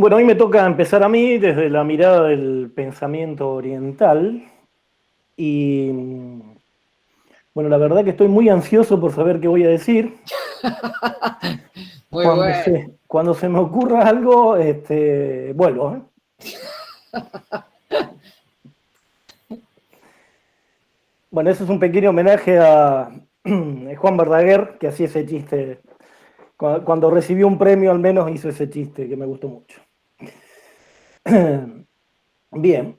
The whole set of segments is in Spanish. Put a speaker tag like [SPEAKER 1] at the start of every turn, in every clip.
[SPEAKER 1] Bueno, hoy me toca empezar a mí desde la mirada del pensamiento oriental y bueno, la verdad que estoy muy ansioso por saber qué voy a decir.
[SPEAKER 2] Muy bueno.
[SPEAKER 1] Cuando se me ocurra algo, vuelvo, ¿eh? Bueno, eso es un pequeño homenaje a Juan Verdaguer, que hacía ese chiste. Cuando recibió un premio, al menos hizo ese chiste que me gustó mucho. Bien,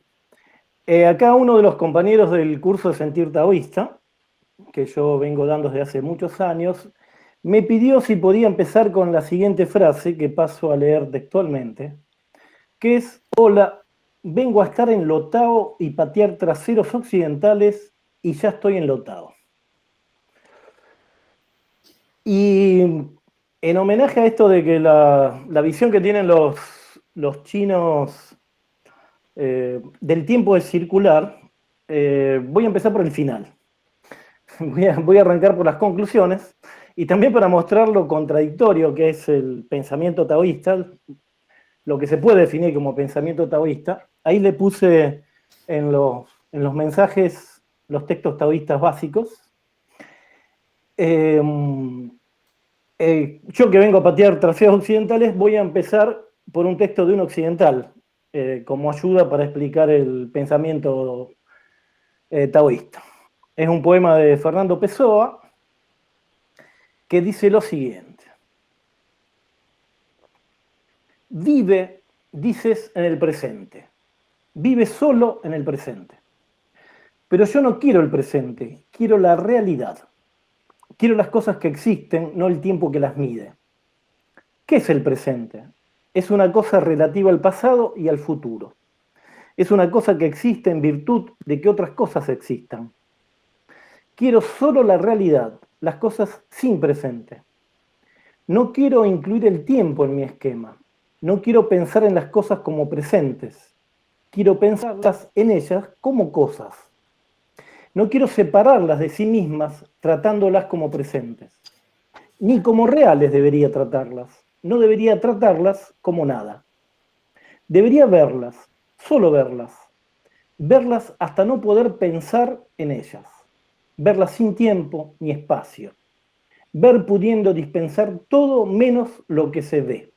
[SPEAKER 1] acá uno de los compañeros del curso de Sentir Taoísta, que yo vengo dando desde hace muchos años, me pidió si podía empezar con la siguiente frase que paso a leer textualmente, que es: hola, vengo a estar enlotado y patear traseros occidentales y ya estoy enlotado. Y en homenaje a esto de que la visión que tienen los chinos del tiempo es circular, voy a empezar por el final. Voy a arrancar por las conclusiones y también para mostrar lo contradictorio que es el pensamiento taoísta, lo que se puede definir como pensamiento taoísta. Ahí le puse en los mensajes los textos taoístas básicos. Eh, yo que vengo a patear traseros occidentales, voy a empezar por un texto de un occidental, como ayuda para explicar el pensamiento taoísta. Es un poema de Fernando Pessoa que dice lo siguiente: vive, dices, en el presente, vive solo en el presente. Pero yo no quiero el presente, quiero la realidad. Quiero las cosas que existen, no el tiempo que las mide. ¿Qué es el presente? Es una cosa relativa al pasado y al futuro. Es una cosa que existe en virtud de que otras cosas existan. Quiero solo la realidad, las cosas sin presente. No quiero incluir el tiempo en mi esquema. No quiero pensar en las cosas como presentes. Quiero pensarlas en ellas como cosas. No quiero separarlas de sí mismas tratándolas como presentes. Ni como reales debería tratarlas. No debería tratarlas como nada. Debería verlas, solo verlas. Verlas hasta no poder pensar en ellas. Verlas sin tiempo ni espacio. Ver pudiendo dispensar todo menos lo que se ve.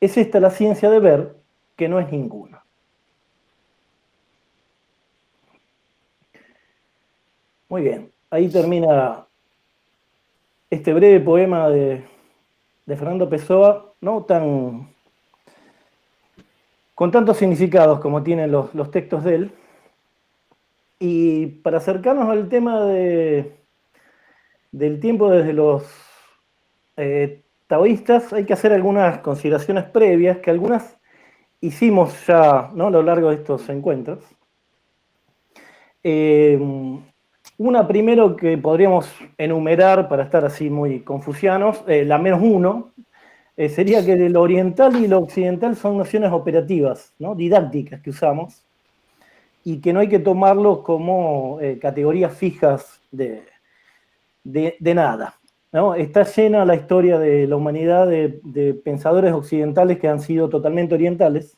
[SPEAKER 1] Es esta la ciencia de ver, que no es ninguna. Muy bien, ahí termina este breve poema de Fernando Pessoa, no tan con tantos significados como tienen los textos de él. Y para acercarnos al tema del tiempo desde los taoístas, hay que hacer algunas consideraciones previas, que algunas hicimos ya, ¿no?, a lo largo de estos encuentros. Una primero que podríamos enumerar para estar así muy confucianos, la menos uno, sería que lo oriental y lo occidental son nociones operativas, ¿no?, didácticas que usamos, y que no hay que tomarlos como categorías fijas de nada, ¿no? Está llena la historia de la humanidad de pensadores occidentales que han sido totalmente orientales.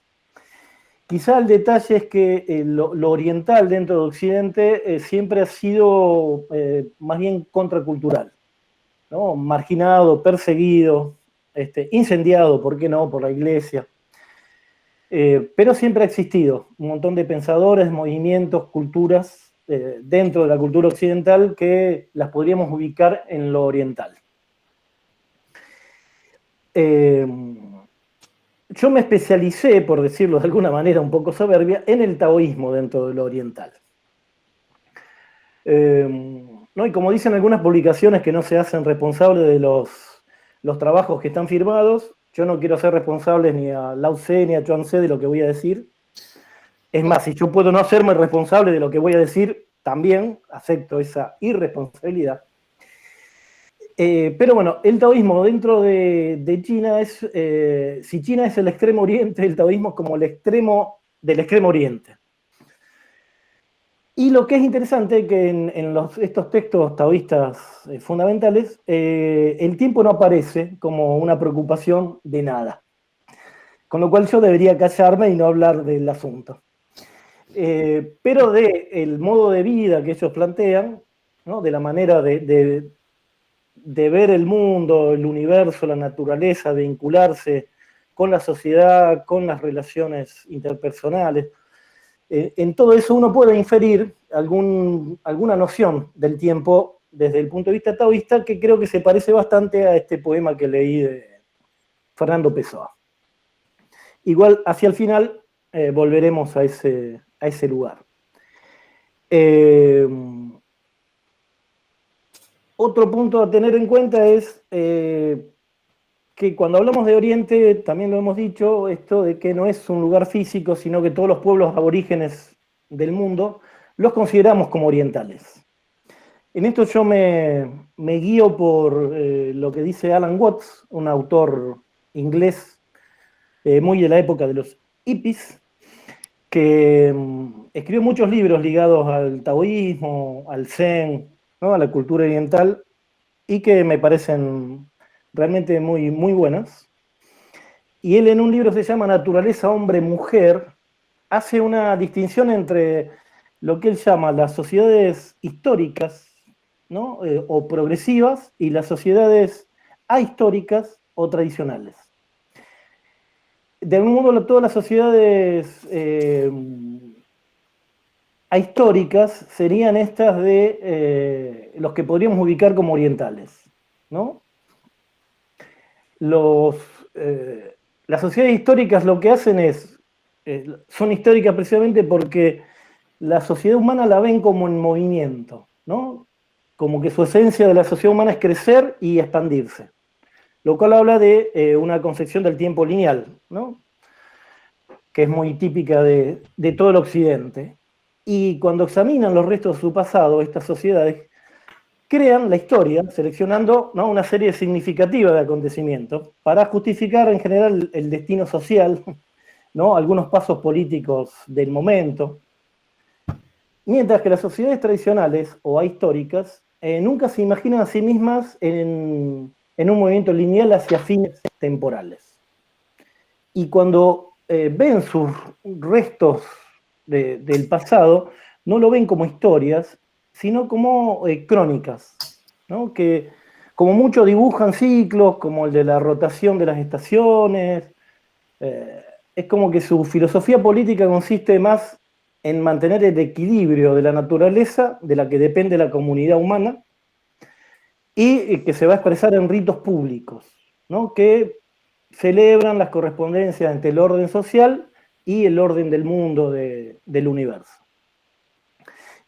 [SPEAKER 1] Quizá el detalle es que lo oriental dentro de Occidente siempre ha sido más bien contracultural, ¿no? Marginado, perseguido, incendiado, ¿por qué no?, por la iglesia. Pero siempre ha existido un montón de pensadores, movimientos, culturas dentro de la cultura occidental que las podríamos ubicar en lo oriental. Yo me especialicé, por decirlo de alguna manera un poco soberbia, en el taoísmo dentro de lo oriental. ¿No? Y como dicen algunas publicaciones que no se hacen responsables de los trabajos que están firmados, yo no quiero ser responsable ni a Lao Tse ni a Chuang Tse de lo que voy a decir. Es más, si yo puedo no hacerme responsable de lo que voy a decir, también acepto esa irresponsabilidad. Pero bueno, el taoísmo dentro de China es, si China es el extremo oriente, el taoísmo es como el extremo del extremo oriente. Y lo que es interesante es que en estos textos taoístas fundamentales, el tiempo no aparece como una preocupación de nada. con lo cual yo debería callarme y no hablar del asunto. Pero del modo de vida que ellos plantean, ¿no? De la manera de ver el mundo, el universo, la naturaleza, de vincularse con la sociedad, con las relaciones interpersonales. En todo eso uno puede inferir alguna noción del tiempo desde el punto de vista taoísta que creo que se parece bastante a este poema que leí de Fernando Pessoa. Igual hacia el final volveremos a ese lugar. Otro punto a tener en cuenta es que cuando hablamos de Oriente, también lo hemos dicho, esto de que no es un lugar físico, sino que todos los pueblos aborígenes del mundo los consideramos como orientales. En esto yo me guío por lo que dice Alan Watts, un autor inglés muy de la época de los hippies, que escribió muchos libros ligados al taoísmo, al zen, ¿no? A la cultura oriental, y que me parecen realmente muy, muy buenas. Y él en un libro que se llama Naturaleza, Hombre, Mujer, hace una distinción entre lo que él llama las sociedades históricas, ¿no? O progresivas, y las sociedades ahistóricas o tradicionales. De algún modo, todas las sociedades ahistóricas serían estas de los que podríamos ubicar como orientales, ¿no? Las sociedades históricas lo que hacen son históricas precisamente porque la sociedad humana la ven como en movimiento, ¿no? Como que su esencia de la sociedad humana es crecer y expandirse, lo cual habla de una concepción del tiempo lineal, ¿no? Que es muy típica de todo el occidente. Y cuando examinan los restos de su pasado, estas sociedades crean la historia seleccionando, ¿no? Una serie significativa de acontecimientos para justificar en general el destino social, ¿no? Algunos pasos políticos del momento, mientras que las sociedades tradicionales o ahistóricas nunca se imaginan a sí mismas en un movimiento lineal hacia fines temporales. Y cuando ven sus restos del pasado, no lo ven como historias, sino como crónicas, ¿no? Que como mucho dibujan ciclos, como el de la rotación de las estaciones. Es como que su filosofía política consiste más en mantener el equilibrio de la naturaleza, de la que depende la comunidad humana, y que se va a expresar en ritos públicos, ¿no? Que celebran las correspondencias entre el orden social y el orden del mundo, del universo.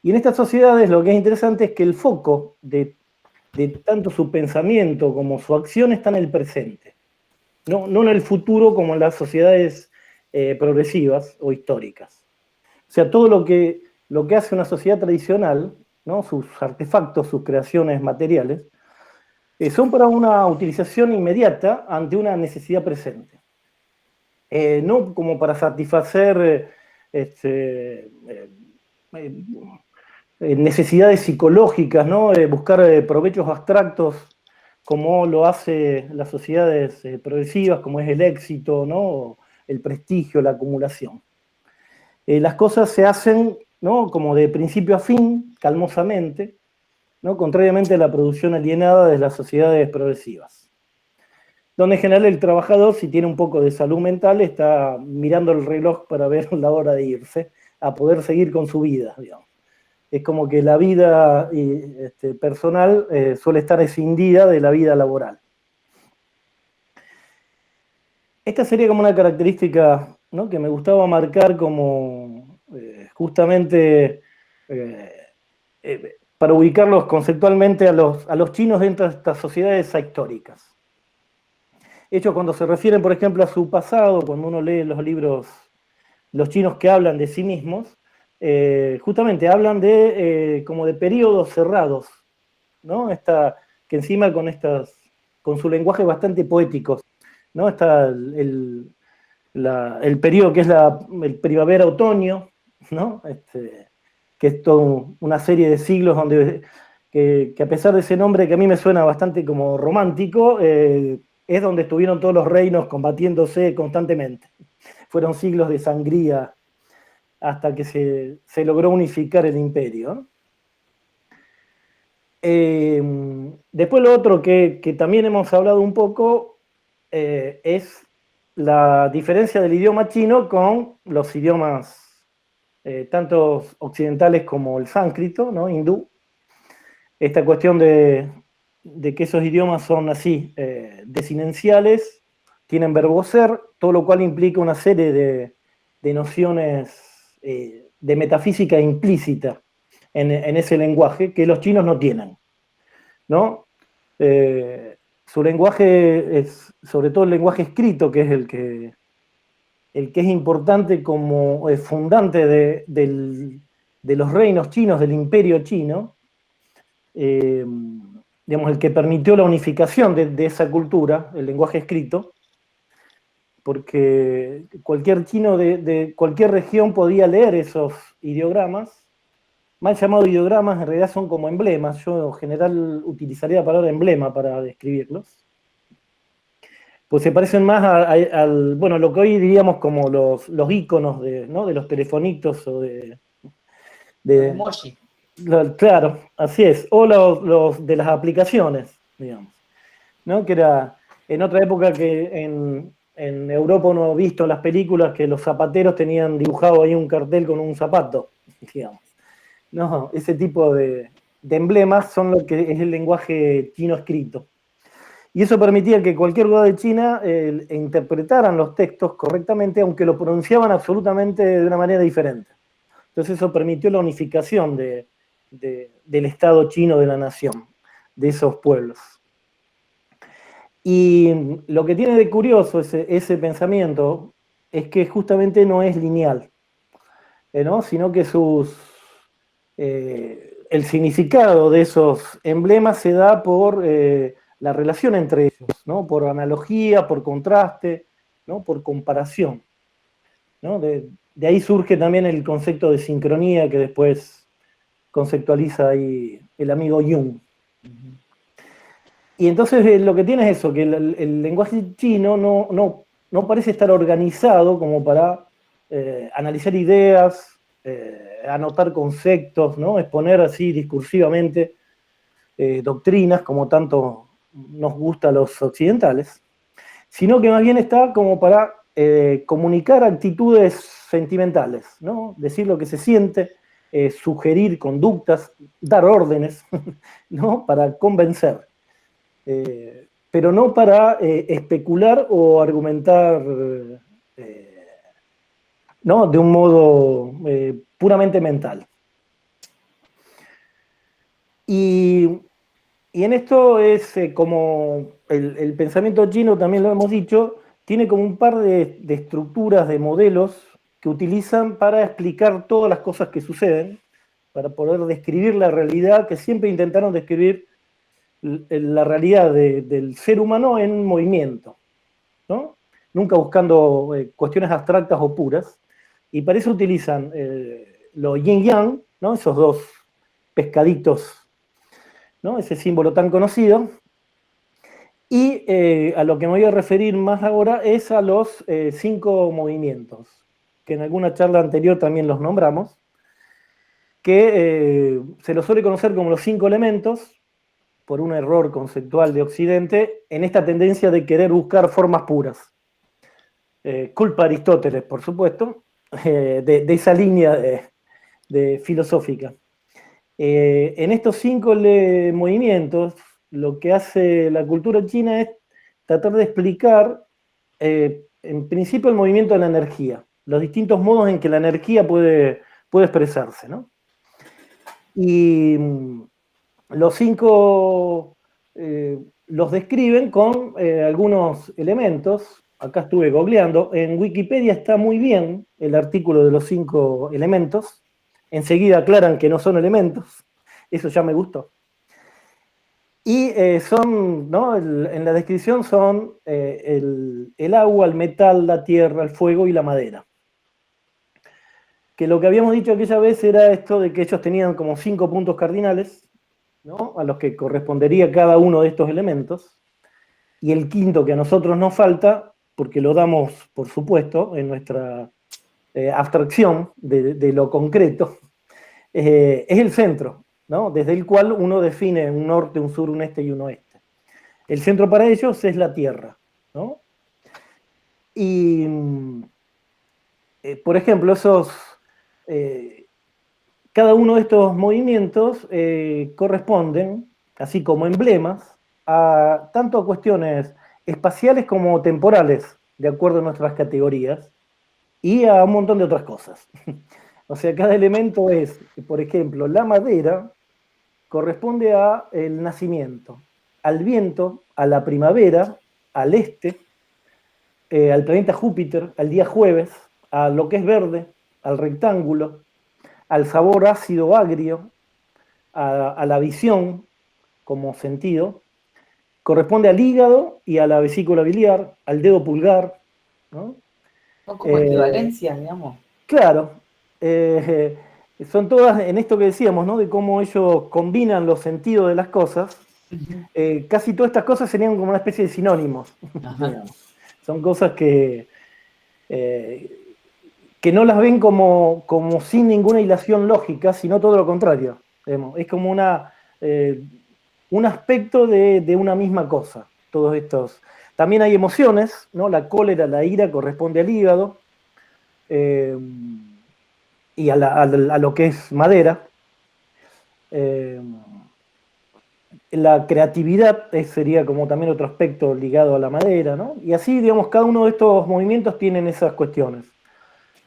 [SPEAKER 1] Y en estas sociedades lo que es interesante es que el foco de tanto su pensamiento como su acción está en el presente, no en el futuro como en las sociedades progresivas o históricas. O sea, todo lo que hace una sociedad tradicional, ¿no? Sus artefactos, sus creaciones materiales, son para una utilización inmediata ante una necesidad presente. No como para satisfacer necesidades psicológicas, ¿no? Buscar provechos abstractos como lo hace las sociedades progresivas, como es el éxito, ¿no? El prestigio, la acumulación. Las cosas se hacen, ¿no? Como de principio a fin, calmosamente, ¿no? Contrariamente a la producción alienada de las sociedades progresivas, donde en general el trabajador, si tiene un poco de salud mental, está mirando el reloj para ver la hora de irse, a poder seguir con su vida, digamos. Es como que la vida personal suele estar escindida de la vida laboral. Esta sería como una característica, ¿no? Que me gustaba marcar como justamente para ubicarlos conceptualmente a los chinos dentro de estas sociedades ahistóricas. Ellos cuando se refieren, por ejemplo, a su pasado, cuando uno lee los libros, los chinos que hablan de sí mismos, justamente hablan como de periodos cerrados, ¿no? Que encima con su lenguaje bastante poético, ¿no? Está el periodo que es el primavera-otoño, ¿no? Que es toda una serie de siglos donde, que a pesar de ese nombre que a mí me suena bastante como romántico, es donde estuvieron todos los reinos combatiéndose constantemente. Fueron siglos de sangría hasta que se logró unificar el imperio. Después lo otro que también hemos hablado un poco es la diferencia del idioma chino con los idiomas tanto occidentales como el sánscrito, ¿no? Hindú. Esta cuestión de que esos idiomas son así, desinenciales, tienen verbo ser, todo lo cual implica una serie de nociones de metafísica implícita en ese lenguaje que los chinos no tienen, ¿no? Su lenguaje es, sobre todo el lenguaje escrito, que es el que es importante como fundante de los reinos chinos, del imperio chino, digamos, el que permitió la unificación de esa cultura, el lenguaje escrito, porque cualquier chino de cualquier región podía leer esos ideogramas. Mal llamados ideogramas, en realidad son como emblemas. Yo en general utilizaría la palabra emblema para describirlos. Pues se parecen más al, bueno, lo que hoy diríamos como los íconos ¿no? de los telefonitos o de
[SPEAKER 2] emoji.
[SPEAKER 1] Claro, así es. O los de las aplicaciones, digamos. ¿No? Que era en otra época que en Europa uno ha visto en las películas que los zapateros tenían dibujado ahí un cartel con un zapato, digamos. No, ese tipo de emblemas son lo que es el lenguaje chino escrito. Y eso permitía que cualquier lugar de China interpretaran los textos correctamente, aunque lo pronunciaban absolutamente de una manera diferente. Entonces eso permitió la unificación del Estado chino, de la nación, de esos pueblos. Y lo que tiene de curioso ese pensamiento es que justamente no es lineal, ¿no? Sino que el significado de esos emblemas se da por la relación entre ellos, ¿no? Por analogía, por contraste, ¿no? Por comparación, ¿no? De ahí surge también el concepto de sincronía que después conceptualiza ahí el amigo Jung. Y entonces lo que tiene es eso, que el lenguaje chino no parece estar organizado como para analizar ideas, anotar conceptos, ¿no? Exponer así discursivamente doctrinas como tanto nos gusta a los occidentales, sino que más bien está como para comunicar actitudes sentimentales, ¿no? Decir lo que se siente, sugerir conductas, dar órdenes, ¿no? Para convencer. Pero no para especular o argumentar ¿no? De un modo puramente mental. Y en esto es como el pensamiento chino, también lo hemos dicho, tiene como un par de estructuras, de modelos que utilizan para explicar todas las cosas que suceden, para poder describir la realidad, que siempre intentaron describir la realidad del ser humano en movimiento, ¿no? Nunca buscando cuestiones abstractas o puras, y para eso utilizan lo yin-yang, ¿no? Esos dos pescaditos, ¿no? Ese símbolo tan conocido, y a lo que me voy a referir más ahora es a los 5 movimientos, que en alguna charla anterior también los nombramos, que se los suele conocer como los 5 elementos, por un error conceptual de Occidente, en esta tendencia de querer buscar formas puras. Culpa Aristóteles, por supuesto, de esa línea de filosófica. En estos 5 movimientos, lo que hace la cultura china es tratar de explicar, en principio, el movimiento de la energía, los distintos modos en que la energía puede expresarse, ¿no? Y los 5 los describen con algunos elementos. Acá estuve googleando. En Wikipedia está muy bien el artículo de los 5 elementos. Enseguida aclaran que no son elementos. Eso ya me gustó. Y son, ¿no? En la descripción son el agua, el metal, la tierra, el fuego y la madera. Que lo que habíamos dicho aquella vez era esto de que ellos tenían como 5 puntos cardinales, ¿no? A los que correspondería cada uno de estos elementos. y el quinto que a nosotros nos falta, porque lo damos, por supuesto, en nuestra abstracción de lo concreto, es el centro, ¿no? Desde el cual uno define un norte, un sur, un este y un oeste. El centro para ellos es la Tierra, ¿no? Y, por ejemplo, cada uno de estos movimientos corresponden, así como emblemas, tanto a cuestiones espaciales como temporales, de acuerdo a nuestras categorías, y a un montón de otras cosas. O sea, cada elemento es, por ejemplo, la madera corresponde al nacimiento, al viento, a la primavera, al este, al planeta Júpiter, al día jueves, a lo que es verde, al rectángulo, al sabor ácido agrio, a la visión como sentido, corresponde al hígado y a la vesícula biliar, al dedo pulgar, ¿no?
[SPEAKER 2] Son como equivalencias, digamos.
[SPEAKER 1] Claro, son todas en esto que decíamos, ¿no? De cómo ellos combinan los sentidos de las cosas. Casi todas estas cosas serían como una especie de sinónimos. Son cosas que no las ven como sin ninguna hilación lógica, sino todo lo contrario. Digamos. Es como un aspecto de una misma cosa, todos estos. También hay emociones, ¿no? La cólera, la ira corresponde al hígado, y a lo que es madera. La creatividad sería como también otro aspecto ligado a la madera, ¿no? Y así, digamos, cada uno de estos movimientos tienen esas cuestiones.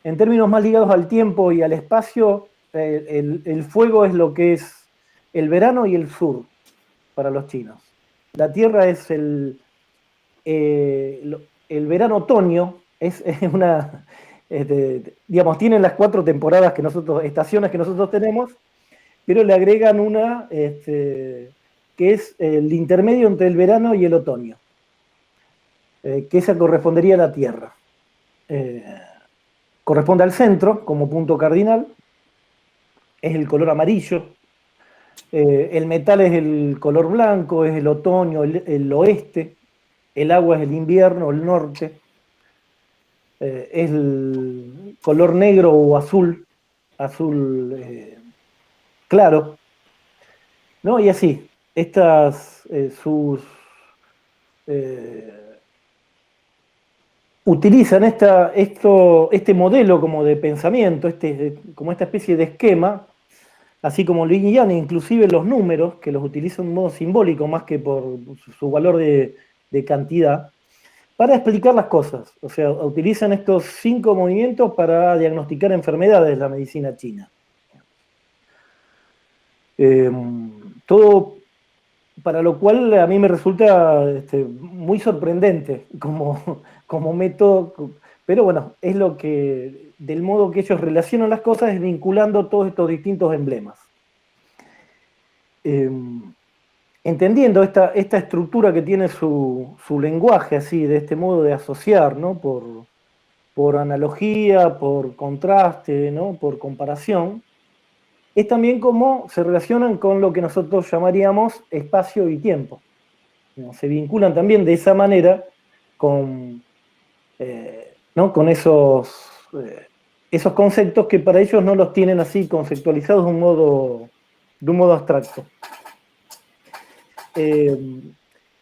[SPEAKER 1] En términos más ligados al tiempo y al espacio, el fuego es lo que es el verano y el sur para los chinos. La tierra es el verano-otoño, es una, digamos, tienen las 4 temporadas estaciones que nosotros tenemos, pero le agregan una que es el intermedio entre el verano y el otoño, que esa correspondería a la Tierra. Corresponde al centro como punto cardinal, es el color amarillo, el metal es el color blanco, es el otoño, el oeste, el agua es el invierno, el norte, es el color negro o azul claro, ¿no? Y así, utilizan este modelo como de pensamiento, como esta especie de esquema, así como el yin y yang, inclusive los números, que los utilizan de un modo simbólico más que por su valor de cantidad, para explicar las cosas. O sea, utilizan estos 5 movimientos para diagnosticar enfermedades la medicina china. Todo para lo cual a mí me resulta muy sorprendente como método, pero bueno, es del modo que ellos relacionan las cosas, es vinculando todos estos distintos emblemas. Entendiendo esta estructura que tiene su lenguaje, así, de este modo de asociar, ¿no? Por analogía, por contraste, ¿no? Por comparación, es también cómo se relacionan con lo que nosotros llamaríamos espacio y tiempo. Se vinculan también de esa manera ¿no? con esos conceptos que para ellos no los tienen así conceptualizados de un modo abstracto.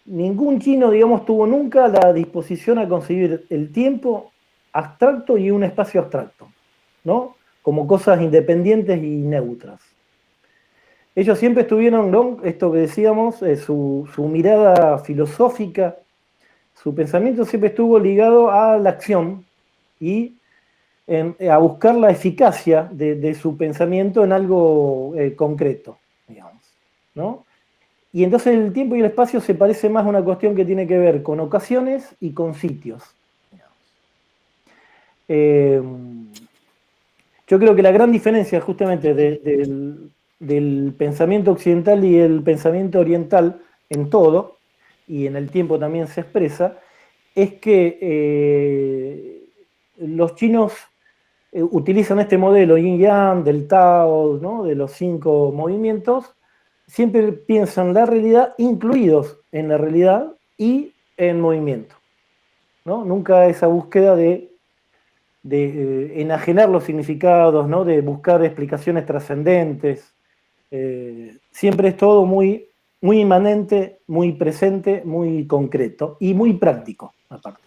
[SPEAKER 1] Ningún chino, digamos, tuvo nunca la disposición a concebir el tiempo abstracto y un espacio abstracto, ¿no? Como cosas independientes y neutras. Ellos siempre estuvieron, ¿no? Esto que decíamos, su mirada filosófica, su pensamiento siempre estuvo ligado a la acción y a buscar la eficacia de su pensamiento en algo concreto, digamos, ¿no? Y entonces el tiempo y el espacio se parece más a una cuestión que tiene que ver con ocasiones y con sitios. Yo creo que la gran diferencia justamente del pensamiento occidental y el pensamiento oriental en todo, y en el tiempo también se expresa, es que los chinos utilizan este modelo yin-yang, del Tao, ¿no? De los 5 movimientos, siempre piensan la realidad incluidos en la realidad y en movimiento, ¿no? Nunca esa búsqueda de enajenar los significados, ¿no? De buscar explicaciones trascendentes. Siempre es todo muy, muy inmanente, muy presente, muy concreto y muy práctico, aparte.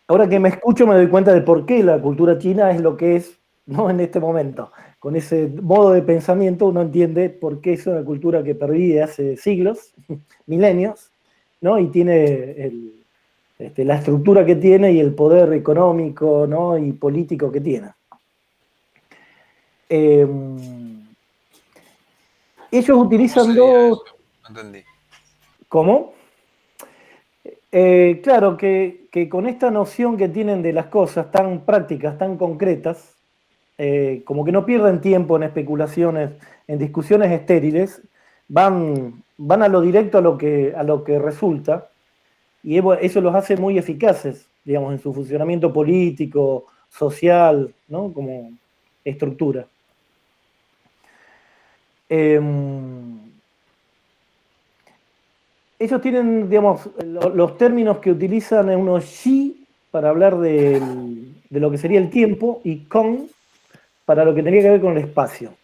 [SPEAKER 1] Ahora que me escucho me doy cuenta de por qué la cultura china es lo que es, ¿no? En este momento. Con ese modo de pensamiento uno entiende por qué es una cultura que pervive hace siglos, milenios, ¿no? Y tiene la estructura que tiene y el poder económico, ¿no? Y político que tiene. Ellos utilizan dos...
[SPEAKER 3] No entendí.
[SPEAKER 1] ¿Cómo? Claro, que con esta noción que tienen de las cosas tan prácticas, tan concretas, como que no pierden tiempo en especulaciones, en discusiones estériles, van a lo directo a lo que resulta, y eso los hace muy eficaces, digamos, en su funcionamiento político, social, ¿no? Como estructura. Ellos tienen, digamos, los términos que utilizan en unos xi para hablar de lo que sería el tiempo y con para lo que tenía que ver con el espacio.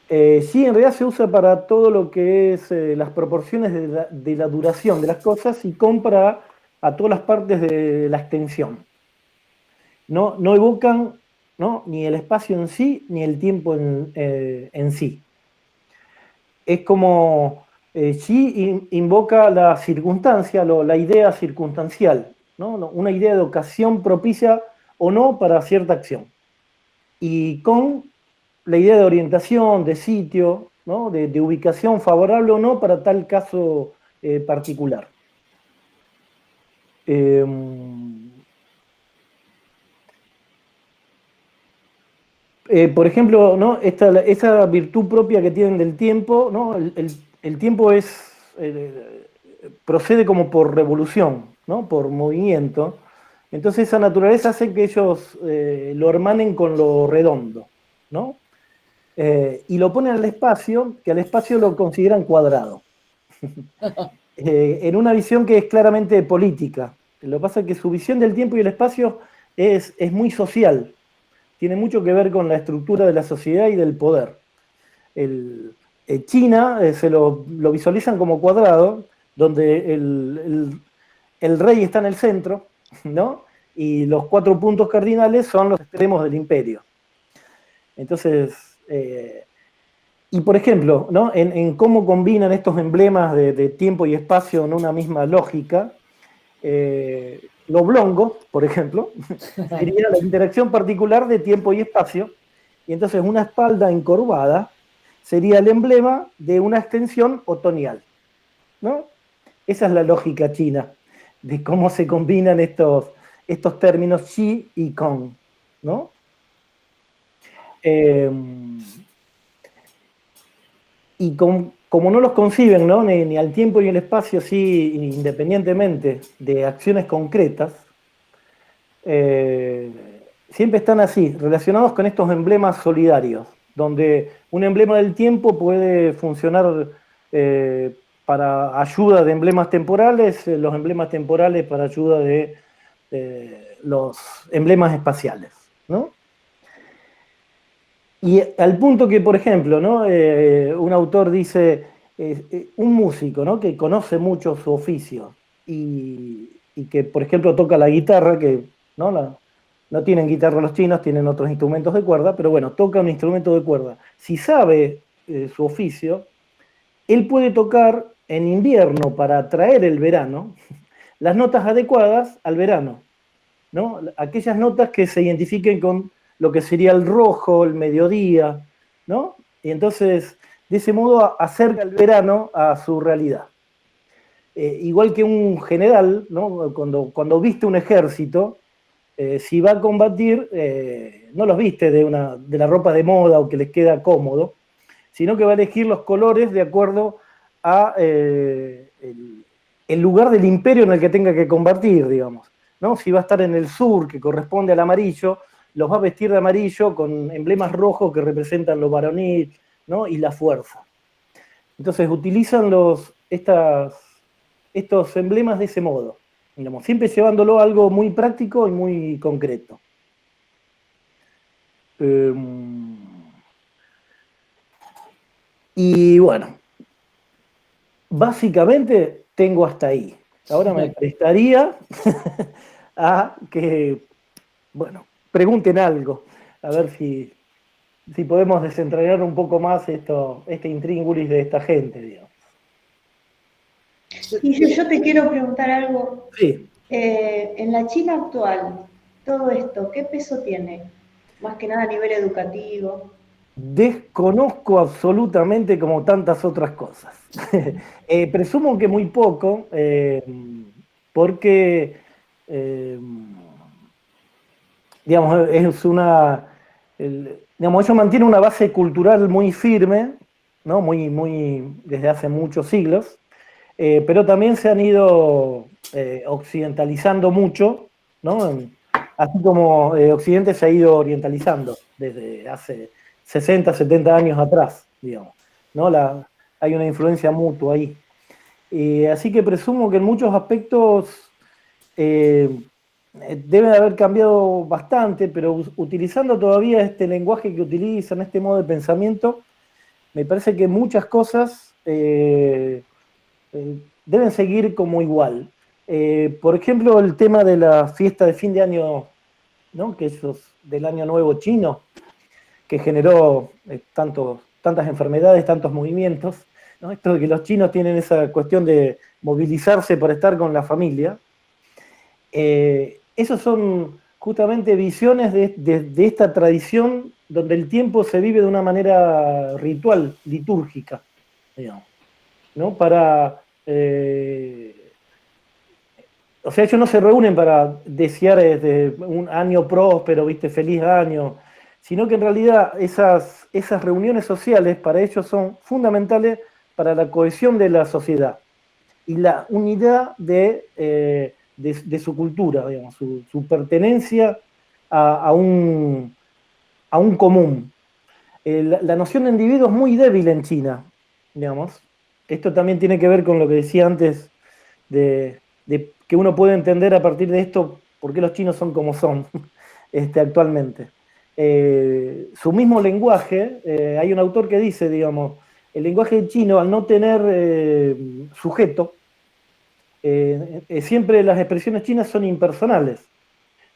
[SPEAKER 1] Xi en realidad se usa para todo lo que es las proporciones de la duración de las cosas y con para a todas las partes de la extensión. No evocan, ¿no? Ni el espacio en sí ni el tiempo en sí. Es como Xi invoca la circunstancia, la idea circunstancial, ¿no? Una idea de ocasión propicia o no para cierta acción. Y con la idea de orientación, de sitio, ¿no? de ubicación favorable o no para tal caso particular. Por ejemplo, ¿no? Esa virtud propia que tienen del tiempo, ¿no? El tiempo procede como por revolución, ¿no? Por movimiento. Entonces esa naturaleza hace que ellos lo hermanen con lo redondo, ¿no? Y lo ponen al espacio, que al espacio lo consideran cuadrado. En una visión que es claramente política. Lo que pasa es que su visión del tiempo y el espacio es muy social. Tiene mucho que ver con la estructura de la sociedad y del poder. China se lo visualizan como cuadrado, donde el rey está en el centro, ¿no? Y los 4 puntos cardinales son los extremos del imperio. Entonces, y por ejemplo, ¿no? En cómo combinan estos emblemas de tiempo y espacio en una misma lógica, los oblongos, por ejemplo, sería la interacción particular de tiempo y espacio, y entonces una espalda encorvada sería el emblema de una extensión otoñal, ¿no? Esa es la lógica china, de cómo se combinan estos términos Xi y Kong, ¿no? Y como no los conciben, ¿no? Ni al tiempo ni al espacio, sí, independientemente de acciones concretas, siempre están así, relacionados con estos emblemas solidarios, donde un emblema del tiempo puede funcionar para ayuda de emblemas temporales, los emblemas temporales para ayuda de los emblemas espaciales, ¿no? Y al punto que, por ejemplo, ¿no? Un autor dice, un músico, ¿no? Que conoce mucho su oficio y que, por ejemplo, toca la guitarra, que no tienen guitarra los chinos, tienen otros instrumentos de cuerda, pero bueno, toca un instrumento de cuerda. Si sabe su oficio, él puede tocar en invierno para atraer el verano las notas adecuadas al verano, ¿no? Aquellas notas que se identifiquen con lo que sería el rojo, el mediodía, ¿no? Y entonces, de ese modo, acerca el verano a su realidad. Igual que un general, ¿no? Cuando viste un ejército, si va a combatir, no los viste de la ropa de moda o que les queda cómodo, sino que va a elegir los colores de acuerdo a el lugar del imperio en el que tenga que combatir, digamos, ¿no? Si va a estar en el sur, que corresponde al amarillo, los va a vestir de amarillo con emblemas rojos que representan lo varonil, ¿no? Y la fuerza. Entonces utilizan estos emblemas de ese modo, digamos, siempre llevándolo a algo muy práctico y muy concreto. Y bueno, básicamente tengo hasta ahí. Ahora me prestaría a que, bueno, pregunten algo, a ver si podemos desentrañar un poco más este intríngulis de esta gente, digamos.
[SPEAKER 3] Y yo te quiero preguntar algo.
[SPEAKER 1] Sí.
[SPEAKER 3] En la China actual, todo esto, ¿qué peso tiene? Más que nada a nivel educativo.
[SPEAKER 1] Desconozco absolutamente como tantas otras cosas. Presumo que muy poco, porque, digamos, digamos, ellos mantienen una base cultural muy firme, ¿no? Muy desde hace muchos siglos, pero también se han ido occidentalizando mucho, ¿no? Así como Occidente se ha ido orientalizando desde hace 60, 70 años atrás, digamos, ¿no? Hay una influencia mutua ahí. Así que presumo que en muchos aspectos deben haber cambiado bastante, pero utilizando todavía este lenguaje que utilizan, este modo de pensamiento, me parece que muchas cosas deben seguir como igual. Por ejemplo, el tema de la fiesta de fin de año, ¿no? Que es del Año Nuevo Chino, que generó tantas enfermedades, tantos movimientos, ¿no? Esto de que los chinos tienen esa cuestión de movilizarse para estar con la familia. Esos son justamente visiones de esta tradición donde el tiempo se vive de una manera ritual, litúrgica, digamos, ¿no? O sea, ellos no se reúnen para desear un año próspero, ¿viste? Feliz año, sino que en realidad esas reuniones sociales para ellos son fundamentales para la cohesión de la sociedad y la unidad de su cultura, digamos, su pertenencia a un común. La noción de individuo es muy débil en China, digamos. Esto también tiene que ver con lo que decía antes de que uno puede entender a partir de esto por qué los chinos son como son actualmente. Su mismo lenguaje, hay un autor que dice, digamos, el lenguaje chino al no tener sujeto, siempre las expresiones chinas son impersonales,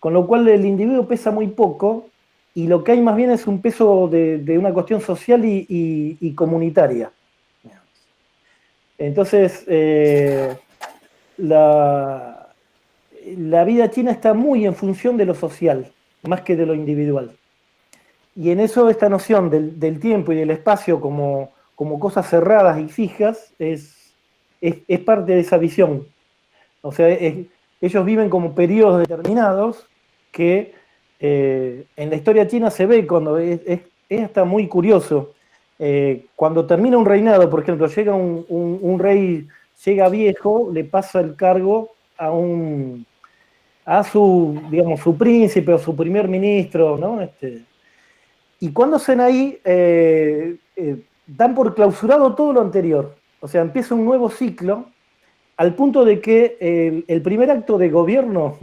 [SPEAKER 1] con lo cual el individuo pesa muy poco y lo que hay más bien es un peso de una cuestión social y comunitaria. Entonces, la vida china está muy en función de lo social, más que de lo individual. Y en eso esta noción del tiempo y del espacio como cosas cerradas y fijas es parte de esa visión. O sea, ellos viven como periodos determinados que en la historia china se ve cuando es hasta muy curioso. Cuando termina un reinado, por ejemplo, llega un rey, llega viejo, le pasa el cargo a su príncipe o su primer ministro, ¿no? Y cuando hacen ahí, dan por clausurado todo lo anterior. O sea, empieza un nuevo ciclo, al punto de que el primer acto de gobierno,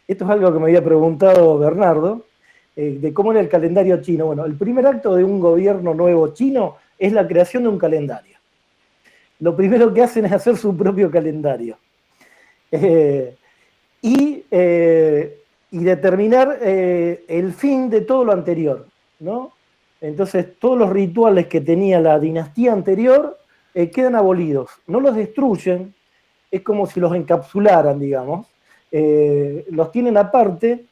[SPEAKER 1] esto es algo que me había preguntado Bernardo, de cómo era el calendario chino. Bueno, el primer acto de un gobierno nuevo chino es la creación de un calendario. Lo primero que hacen es hacer su propio calendario. Y determinar el fin de todo lo anterior, ¿no? Entonces, todos los rituales que tenía la dinastía anterior quedan abolidos. No los destruyen, es como si los encapsularan, digamos. Los tienen aparte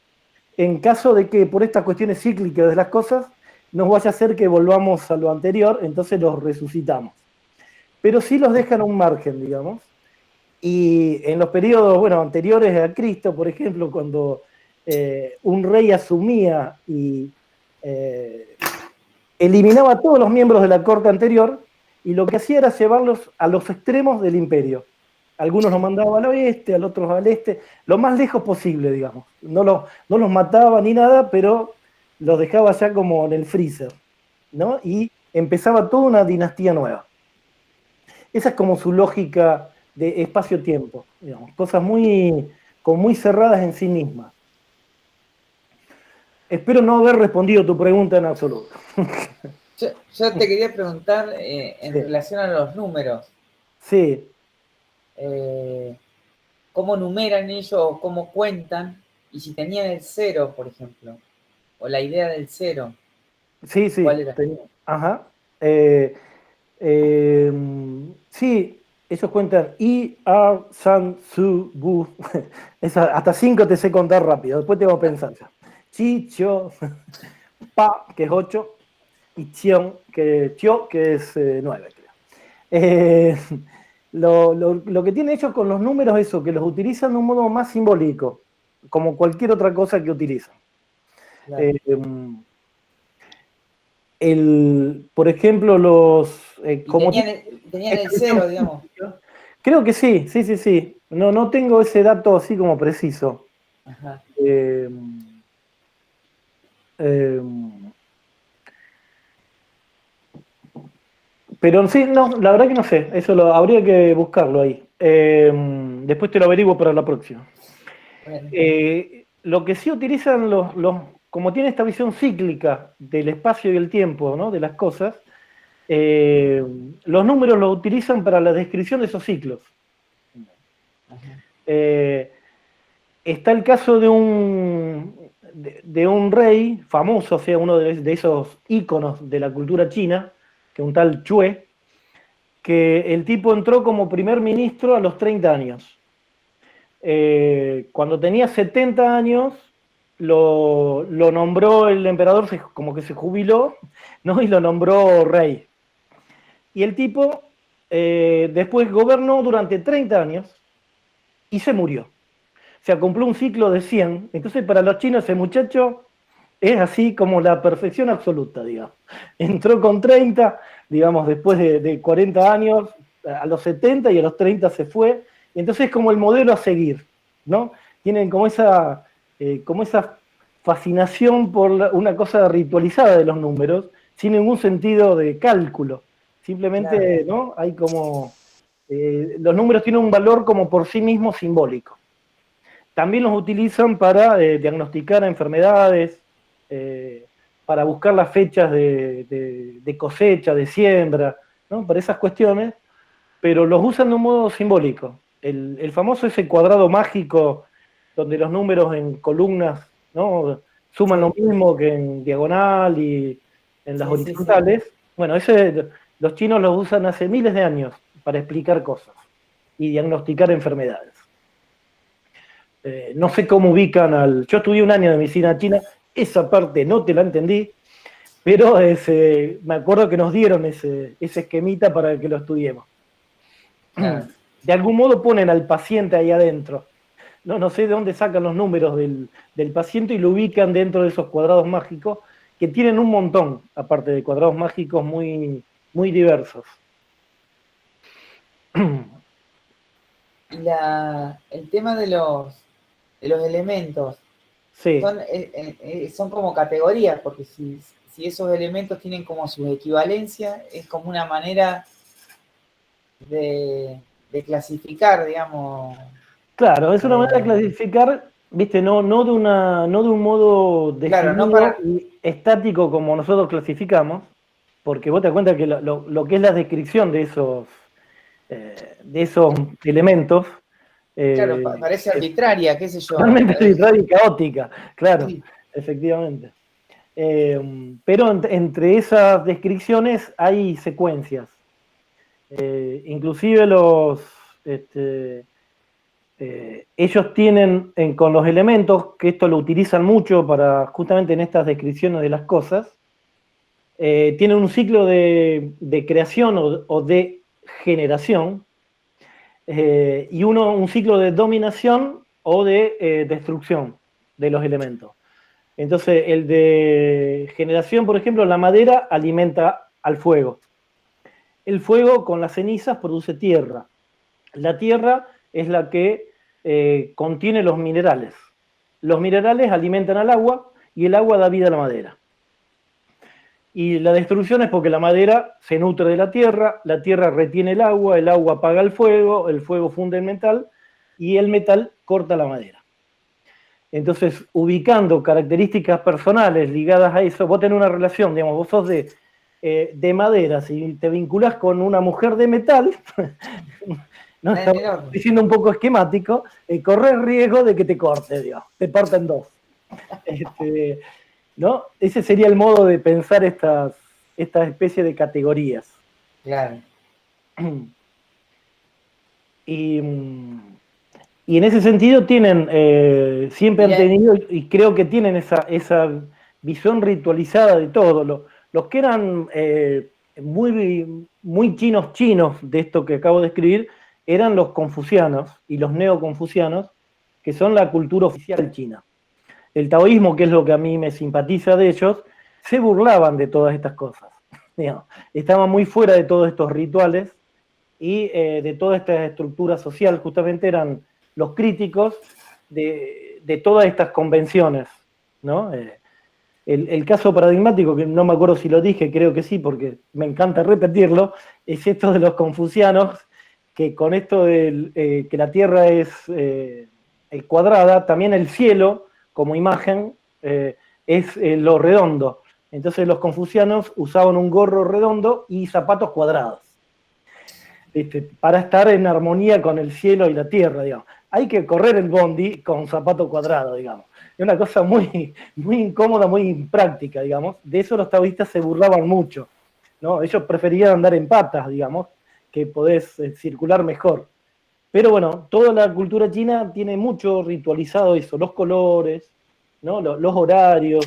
[SPEAKER 1] en caso de que por estas cuestiones cíclicas de las cosas nos vaya a hacer que volvamos a lo anterior, entonces los resucitamos. Pero sí los dejan a un margen, digamos. Y en los periodos, bueno, anteriores a Cristo, por ejemplo, cuando un rey asumía y eliminaba a todos los miembros de la corte anterior, y lo que hacía era llevarlos a los extremos del imperio. Algunos los mandaba al oeste, a otros al este, lo más lejos posible, digamos. No los mataba ni nada, pero los dejaba ya como en el freezer, ¿no? Y empezaba toda una dinastía nueva. Esa es como su lógica de espacio-tiempo, digamos, cosas como muy cerradas en sí mismas. Espero no haber respondido tu pregunta en absoluto.
[SPEAKER 2] Yo te quería preguntar en
[SPEAKER 1] Sí.
[SPEAKER 2] relación a los números.
[SPEAKER 1] Sí,
[SPEAKER 2] ¿Cómo numeran ellos o cómo cuentan? Y si tenían el cero, por ejemplo, o la idea del cero,
[SPEAKER 1] sí,
[SPEAKER 2] ¿cuál
[SPEAKER 1] sí.
[SPEAKER 2] era?
[SPEAKER 1] Ajá. Sí, ellos cuentan I, R, San, Su, Bu. Hasta 5 te sé contar rápido, después te voy a pensar ya. Chi, Chio, Pa, que es 8, y Chion, Chio, que es 9, creo. Eh, lo que tienen ellos con los números es eso, que los utilizan de un modo más simbólico, como cualquier otra cosa que utilizan.
[SPEAKER 2] Claro.
[SPEAKER 1] Por ejemplo,
[SPEAKER 2] Y
[SPEAKER 1] como
[SPEAKER 2] tenían el
[SPEAKER 1] expresión
[SPEAKER 2] cero, digamos.
[SPEAKER 1] física, creo que sí, sí, sí, sí. No tengo ese dato así como preciso.
[SPEAKER 2] Ajá.
[SPEAKER 1] Eh, eh, pero sí, no, la verdad que no sé. Eso habría que buscarlo ahí. Después te lo averiguo para la próxima.
[SPEAKER 2] Bueno,
[SPEAKER 1] Lo que sí utilizan como tiene esta visión cíclica del espacio y el tiempo, ¿no? De las cosas, los números los utilizan para la descripción de esos ciclos.
[SPEAKER 2] ajá.
[SPEAKER 1] Está el caso de un rey famoso, o sea, uno de esos íconos de la cultura china, que es un tal Chue, que el tipo entró como primer ministro a los 30 años. Cuando tenía 70 años, lo nombró el emperador, como que se jubiló, ¿no? Y lo nombró rey. Y el tipo después gobernó durante 30 años y se murió. O sea, cumplió un ciclo de 100. Entonces, para los chinos, ese muchacho es así como la perfección absoluta, digamos. Entró con 30, digamos, después de 40 años, a los 70 y a los 30 se fue. Y entonces es como el modelo a seguir, ¿no? Tienen como esa fascinación por una cosa ritualizada de los números, sin ningún sentido de cálculo.
[SPEAKER 2] Claro.
[SPEAKER 1] Simplemente, ¿no? Hay como... los números tienen un valor como por sí mismos simbólico. También los utilizan para diagnosticar enfermedades, eh, para buscar las fechas de cosecha, de siembra, ¿no? Para esas cuestiones, pero los usan de un modo simbólico. El famoso ese cuadrado mágico donde los números en columnas, ¿no? Suman lo
[SPEAKER 2] Sí,
[SPEAKER 1] mismo que en diagonal y en las
[SPEAKER 2] sí, sí, sí.
[SPEAKER 1] horizontales. Bueno, los chinos los usan hace miles de años para explicar cosas y diagnosticar enfermedades. No sé cómo ubican Yo estudié un año de medicina china, esa parte no te la entendí, pero me acuerdo que nos dieron ese esquemita para que lo estudiemos.
[SPEAKER 2] Claro.
[SPEAKER 1] De algún modo ponen al paciente ahí adentro. No sé de dónde sacan los números del paciente y lo ubican dentro de esos cuadrados mágicos, que tienen un montón, aparte de cuadrados mágicos muy, muy diversos.
[SPEAKER 2] Y el tema de los elementos
[SPEAKER 1] Sí,
[SPEAKER 2] son como categorías, porque si esos elementos tienen como su equivalencia, es como una manera de clasificar, digamos.
[SPEAKER 1] claro, es una manera de
[SPEAKER 2] eh,
[SPEAKER 1] clasificar, viste, no de un modo
[SPEAKER 2] claro, no
[SPEAKER 1] definido
[SPEAKER 2] para.
[SPEAKER 1] y estático como nosotros clasificamos, porque vos te das cuenta que lo que es la descripción de esos elementos
[SPEAKER 2] Claro,
[SPEAKER 1] eh,
[SPEAKER 2] parece
[SPEAKER 1] es
[SPEAKER 2] arbitraria, qué sé yo.
[SPEAKER 1] totalmente arbitraria y caótica, claro,
[SPEAKER 2] Sí,
[SPEAKER 1] efectivamente. Pero entre esas descripciones hay secuencias. Inclusive este, ellos tienen con los elementos, que esto lo utilizan mucho para justamente en estas descripciones de las cosas, tienen un ciclo de creación o de generación y un ciclo de dominación o de destrucción de los elementos. Entonces, el de generación, por ejemplo, la madera alimenta al fuego. El fuego con las cenizas produce tierra. La tierra es la que contiene los minerales. Los minerales alimentan al agua y el agua da vida a la madera. Y la destrucción es porque la madera se nutre de la tierra retiene el agua apaga el fuego funde el metal corta la madera. Entonces, ubicando características personales ligadas a eso, vos tenés una relación, digamos, vos sos de madera, si te vinculás con una mujer de metal, ¿no? Estamos diciendo un poco esquemático, corres riesgo de que te corte, digamos, te parta en dos. ¿No? Ese sería el modo de pensar esta especie de categorías.
[SPEAKER 2] Claro.
[SPEAKER 1] Y en ese sentido tienen, siempre han tenido, y creo que tienen esa visión ritualizada de todo. Los que eran muy chinos de esto que acabo de escribir, eran los confucianos y los neoconfucianos, que son la cultura oficial china. El taoísmo, que es lo que a mí me simpatiza de ellos, se burlaban de todas estas cosas. Estaban muy fuera de todos estos rituales y de toda esta estructura social. Justamente eran los críticos de todas estas convenciones, ¿no? El caso paradigmático, que no me acuerdo si lo dije, creo que sí, porque me encanta repetirlo, es esto de los confucianos, que con esto de que la Tierra es cuadrada, también el cielo, como imagen, es lo redondo. Entonces los confucianos usaban un gorro redondo y zapatos cuadrados, para estar en armonía con el cielo y la tierra, digamos. Hay que correr el bondi con zapato cuadrado, digamos. Es una cosa muy, muy incómoda, muy impráctica, digamos. De eso los taoístas se burlaban mucho, ¿no? Ellos preferían andar en patas, digamos, que podés circular mejor. Pero bueno, toda la cultura china tiene mucho ritualizado eso, los colores, ¿no? Los horarios,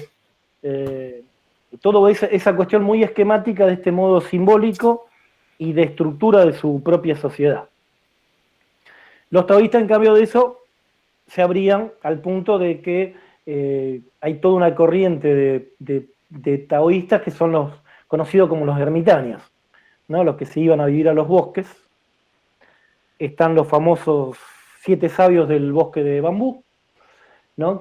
[SPEAKER 1] toda esa cuestión muy esquemática de este modo simbólico y de estructura de su propia sociedad. Los taoístas, en cambio de eso, se abrían al punto de que hay toda una corriente de taoístas que son los conocidos como los ermitaños, ¿no? Los que se iban a vivir a los bosques. Están los famosos 7 sabios del bosque de bambú, ¿no?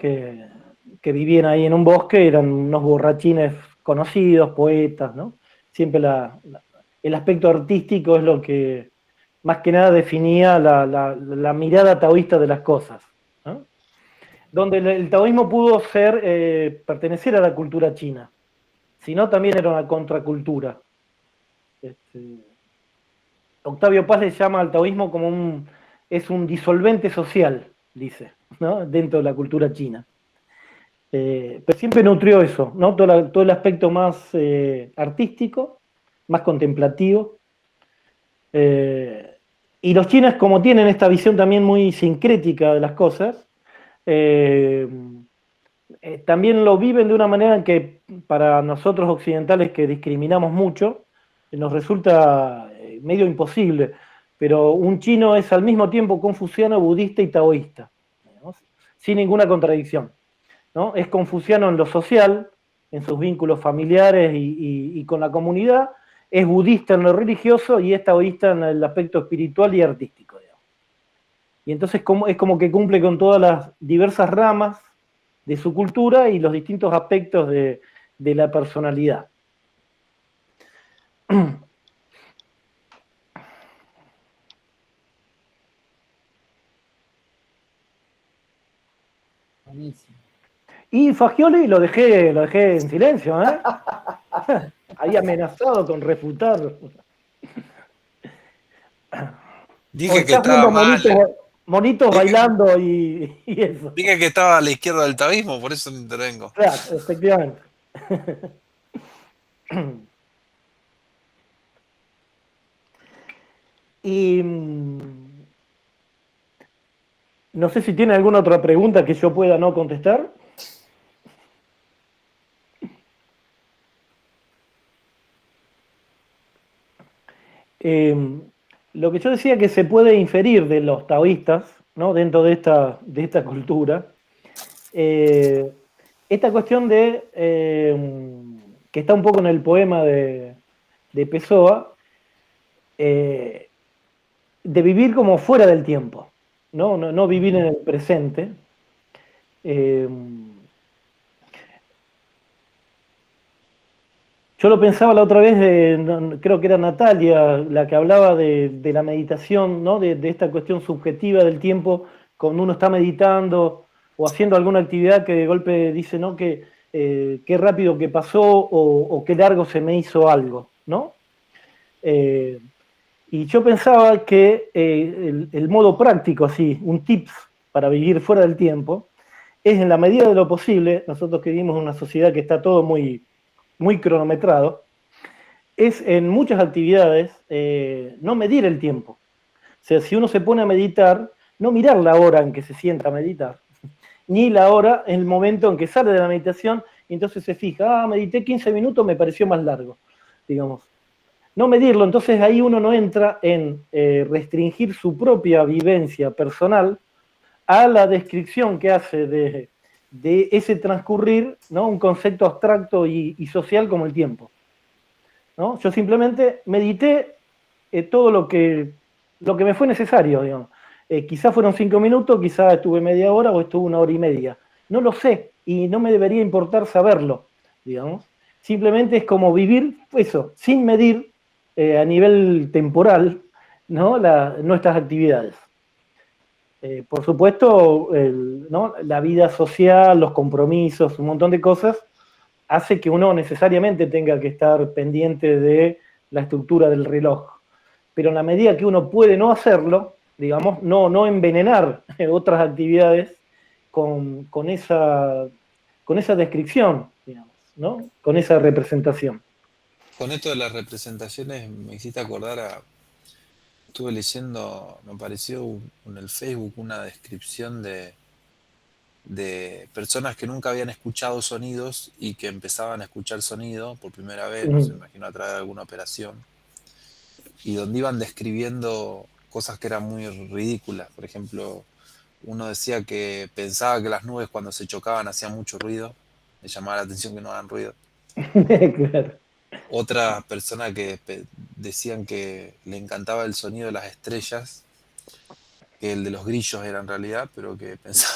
[SPEAKER 1] que vivían ahí en un bosque, eran unos borrachines conocidos, poetas, ¿no? Siempre el aspecto artístico es lo que más que nada definía la mirada taoísta de las cosas, ¿no? Donde el taoísmo pudo pertenecer a la cultura china, sino también era una contracultura. Octavio Paz le llama al taoísmo como es un disolvente social, dice, ¿no? Dentro de la cultura china. Pero siempre nutrió eso, ¿no? Todo el aspecto más artístico, más contemplativo. Y los chinos, como tienen esta visión también muy sincrética de las cosas, también lo viven de una manera en que para nosotros occidentales que discriminamos mucho, nos resulta medio imposible, pero un chino es al mismo tiempo confuciano, budista y taoísta, digamos, sin ninguna contradicción, ¿no? Es confuciano en lo social, en sus vínculos familiares y con la comunidad, es budista en lo religioso y es taoísta en el aspecto espiritual y artístico, digamos. Y entonces es como que cumple con todas las diversas ramas de su cultura y los distintos aspectos de la personalidad.
[SPEAKER 2] Buenísimo.
[SPEAKER 1] Y Fagioli lo dejé en silencio, ¿eh? Había amenazado con refutar.
[SPEAKER 4] Dije que estaba mal.
[SPEAKER 1] Monitos bailando y eso.
[SPEAKER 4] Dije que estaba a la izquierda del taoísmo, por eso no intervengo.
[SPEAKER 1] Claro, efectivamente. Y no sé si tiene alguna otra pregunta que yo pueda no contestar. Lo que yo decía que se puede inferir de los taoístas, ¿no? Dentro de esta cultura, esta cuestión que está un poco en el poema de Pessoa, de vivir como fuera del tiempo, no vivir en el presente. Yo lo pensaba la otra vez, creo que era Natalia la que hablaba de la meditación, ¿no? De esta cuestión subjetiva del tiempo, cuando uno está meditando o haciendo alguna actividad que de golpe dice, ¿no? Que qué rápido que pasó o qué largo se me hizo algo, ¿no? Eh, y yo pensaba que el modo práctico, así, un tips para vivir fuera del tiempo, es en la medida de lo posible, nosotros que vivimos en una sociedad que está todo muy, muy cronometrado, es en muchas actividades no medir el tiempo. O sea, si uno se pone a meditar, no mirar la hora en que se sienta a meditar, ni la hora en el momento en que sale de la meditación y entonces se fija, medité 15 minutos, me pareció más largo, digamos. No medirlo, entonces ahí uno no entra en restringir su propia vivencia personal a la descripción que hace de ese transcurrir, ¿no? Un concepto abstracto y social como el tiempo, ¿no? Yo simplemente medité todo lo que me fue necesario, digamos. Quizás fueron 5 minutos, quizás estuve media hora o estuve 1 hora y media. No lo sé y no me debería importar saberlo, digamos. Simplemente es como vivir eso, sin medir a nivel temporal, ¿no? Nuestras actividades. Por supuesto, ¿no? La vida social, los compromisos, un montón de cosas, hace que uno necesariamente tenga que estar pendiente de la estructura del reloj. Pero en la medida que uno puede no hacerlo, digamos, no envenenar otras actividades con esa descripción, digamos, ¿no? Con esa representación.
[SPEAKER 4] Con esto de las representaciones me hiciste acordar estuve leyendo, me apareció en el Facebook una descripción de personas que nunca habían escuchado sonidos y que empezaban a escuchar sonido por primera vez, no sé, me imagino a través de alguna operación, y donde iban describiendo cosas que eran muy ridículas. Por ejemplo, uno decía que pensaba que las nubes cuando se chocaban hacían mucho ruido, le llamaba la atención que no hagan ruido.
[SPEAKER 1] Claro.
[SPEAKER 4] Otras personas que decían que le encantaba el sonido de las estrellas, que el de los grillos era en realidad, pero que pensaba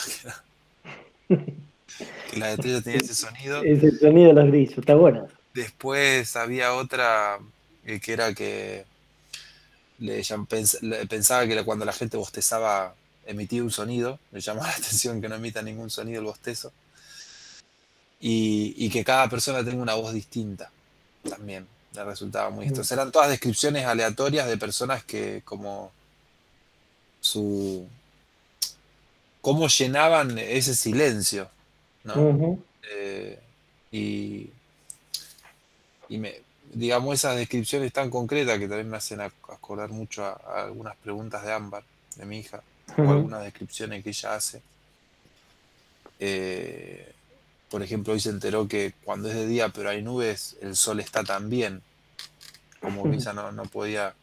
[SPEAKER 4] que las estrellas tenían ese sonido.
[SPEAKER 1] Es el sonido de los grillos, está bueno.
[SPEAKER 4] Después había otra que era que pensaba que cuando la gente bostezaba emitía un sonido, le llamaba la atención que no emita ningún sonido el bostezo, y que cada persona tenga una voz distinta también, le resultaba muy esto. Eran todas descripciones aleatorias de personas que como cómo llenaban ese silencio, ¿no? Y digamos, esas descripciones tan concretas que también me hacen acordar mucho a algunas preguntas de Ámbar, de mi hija, o algunas descripciones que ella hace. Por ejemplo, hoy se enteró que cuando es de día pero hay nubes, el sol está también. Como que ella no podía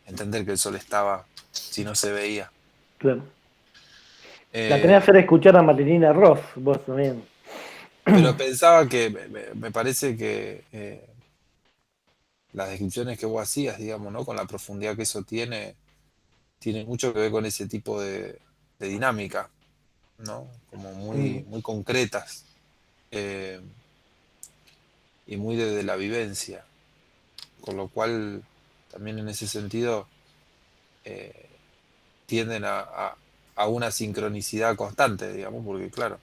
[SPEAKER 4] entender que el sol estaba si no se veía.
[SPEAKER 1] Claro. La tenés que hacer escuchar a Marilina Ross, vos también.
[SPEAKER 4] Pero pensaba que me parece que las descripciones que vos hacías, digamos, ¿no? Con la profundidad que eso tiene mucho que ver con ese tipo de dinámica, ¿no? Como muy concretas y muy de la vivencia. Con lo cual, también en ese sentido, tienden a una sincronicidad constante, digamos, porque claro,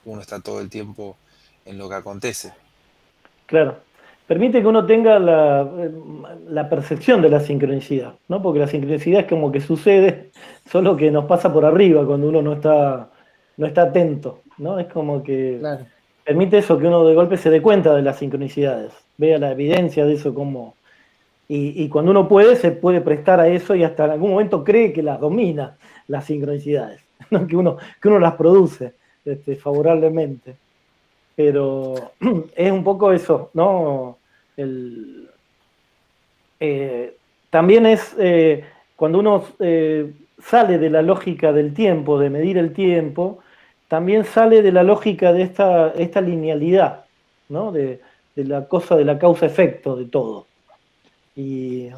[SPEAKER 4] uno está todo el tiempo en lo que acontece.
[SPEAKER 1] Claro. Permite que uno tenga la percepción de la sincronicidad, ¿no? Porque la sincronicidad es como que sucede, solo que nos pasa por arriba cuando uno no está atento, ¿no? Es como que
[SPEAKER 2] Claro.
[SPEAKER 1] permite eso, que uno de golpe se dé cuenta de las sincronicidades, vea la evidencia de eso como... Y cuando uno puede, se puede prestar a eso y hasta en algún momento cree que las domina, las sincronicidades, ¿no? que uno las produce favorablemente. Pero es un poco eso, ¿no? También es cuando uno sale de la lógica del tiempo, de medir el tiempo, también sale de la lógica de esta linealidad, ¿no? De la cosa de la causa-efecto de todo. Y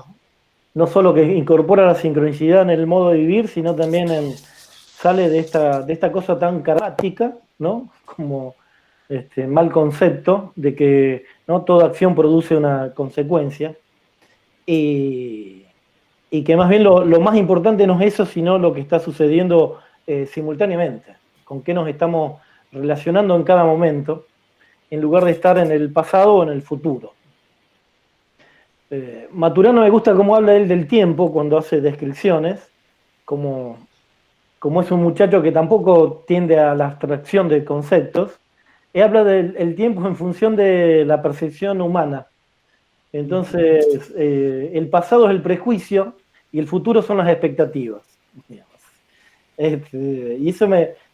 [SPEAKER 1] no solo que incorpora la sincronicidad en el modo de vivir, sino también sale de esta cosa tan karmática, ¿no? Como mal concepto de que, ¿no?, toda acción produce una consecuencia, y que más bien lo más importante no es eso, sino lo que está sucediendo simultáneamente, con qué nos estamos relacionando en cada momento, en lugar de estar en el pasado o en el futuro. Maturano me gusta cómo habla él del tiempo cuando hace descripciones, como es un muchacho que tampoco tiende a la abstracción de conceptos. Él habla del tiempo en función de la percepción humana. Entonces, el pasado es el prejuicio y el futuro son las expectativas, digamos. Y eso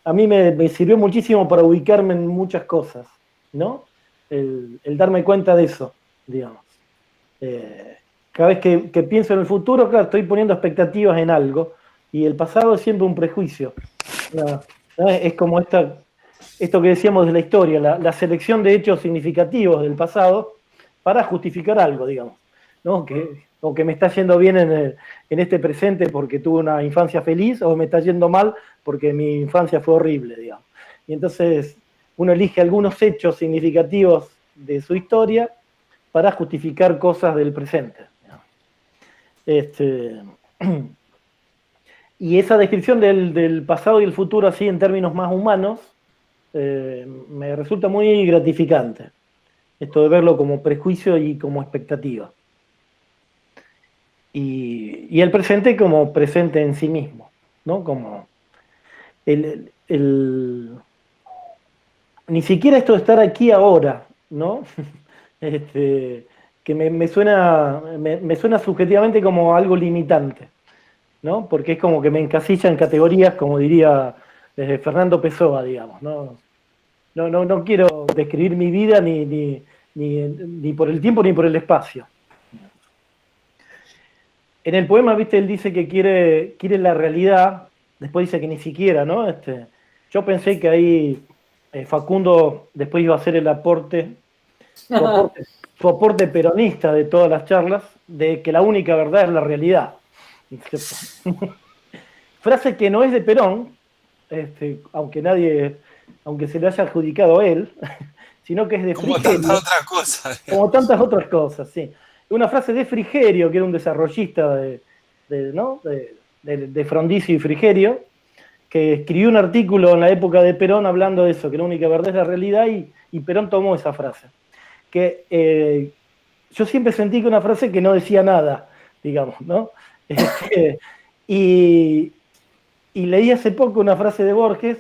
[SPEAKER 1] a mí me sirvió muchísimo para ubicarme en muchas cosas, ¿no? El darme cuenta de eso, digamos. Cada vez que pienso en el futuro, claro, estoy poniendo expectativas en algo, y el pasado es siempre un prejuicio. ¿No? Es como esto que decíamos de la historia, la selección de hechos significativos del pasado para justificar algo, digamos, ¿no? O que me está yendo bien en este presente porque tuve una infancia feliz, o me está yendo mal porque mi infancia fue horrible, digamos. Y entonces uno elige algunos hechos significativos de su historia para justificar cosas del presente. Y esa descripción del pasado y el futuro así en términos más humanos me resulta muy gratificante. Esto de verlo como prejuicio y como expectativa. Y el presente como presente en sí mismo, ¿no? Como ni siquiera esto de estar aquí ahora, ¿no? Que me suena subjetivamente como algo limitante, ¿no? Porque es como que me encasilla en categorías, como diría Fernando Pessoa, digamos, ¿no? No quiero describir mi vida ni por el tiempo ni por el espacio. En el poema, viste, él dice que quiere la realidad, después dice que ni siquiera, ¿no? Yo pensé que ahí Facundo después iba a hacer el aporte, su aporte peronista de todas las charlas, de que la única verdad es la realidad. Frase que no es de Perón, aunque se le haya adjudicado a él, sino que es de
[SPEAKER 4] Como
[SPEAKER 1] Frigerio,
[SPEAKER 4] tantas otras cosas.
[SPEAKER 1] como tantas otras cosas, sí. Una frase de Frigerio, que era un desarrollista ¿no?, de Frondizi y Frigerio, que escribió un artículo en la época de Perón hablando de eso, que la única verdad es la realidad, y Perón tomó esa frase. Que yo siempre sentí que una frase que no decía nada, digamos, ¿no? Y leí hace poco una frase de Borges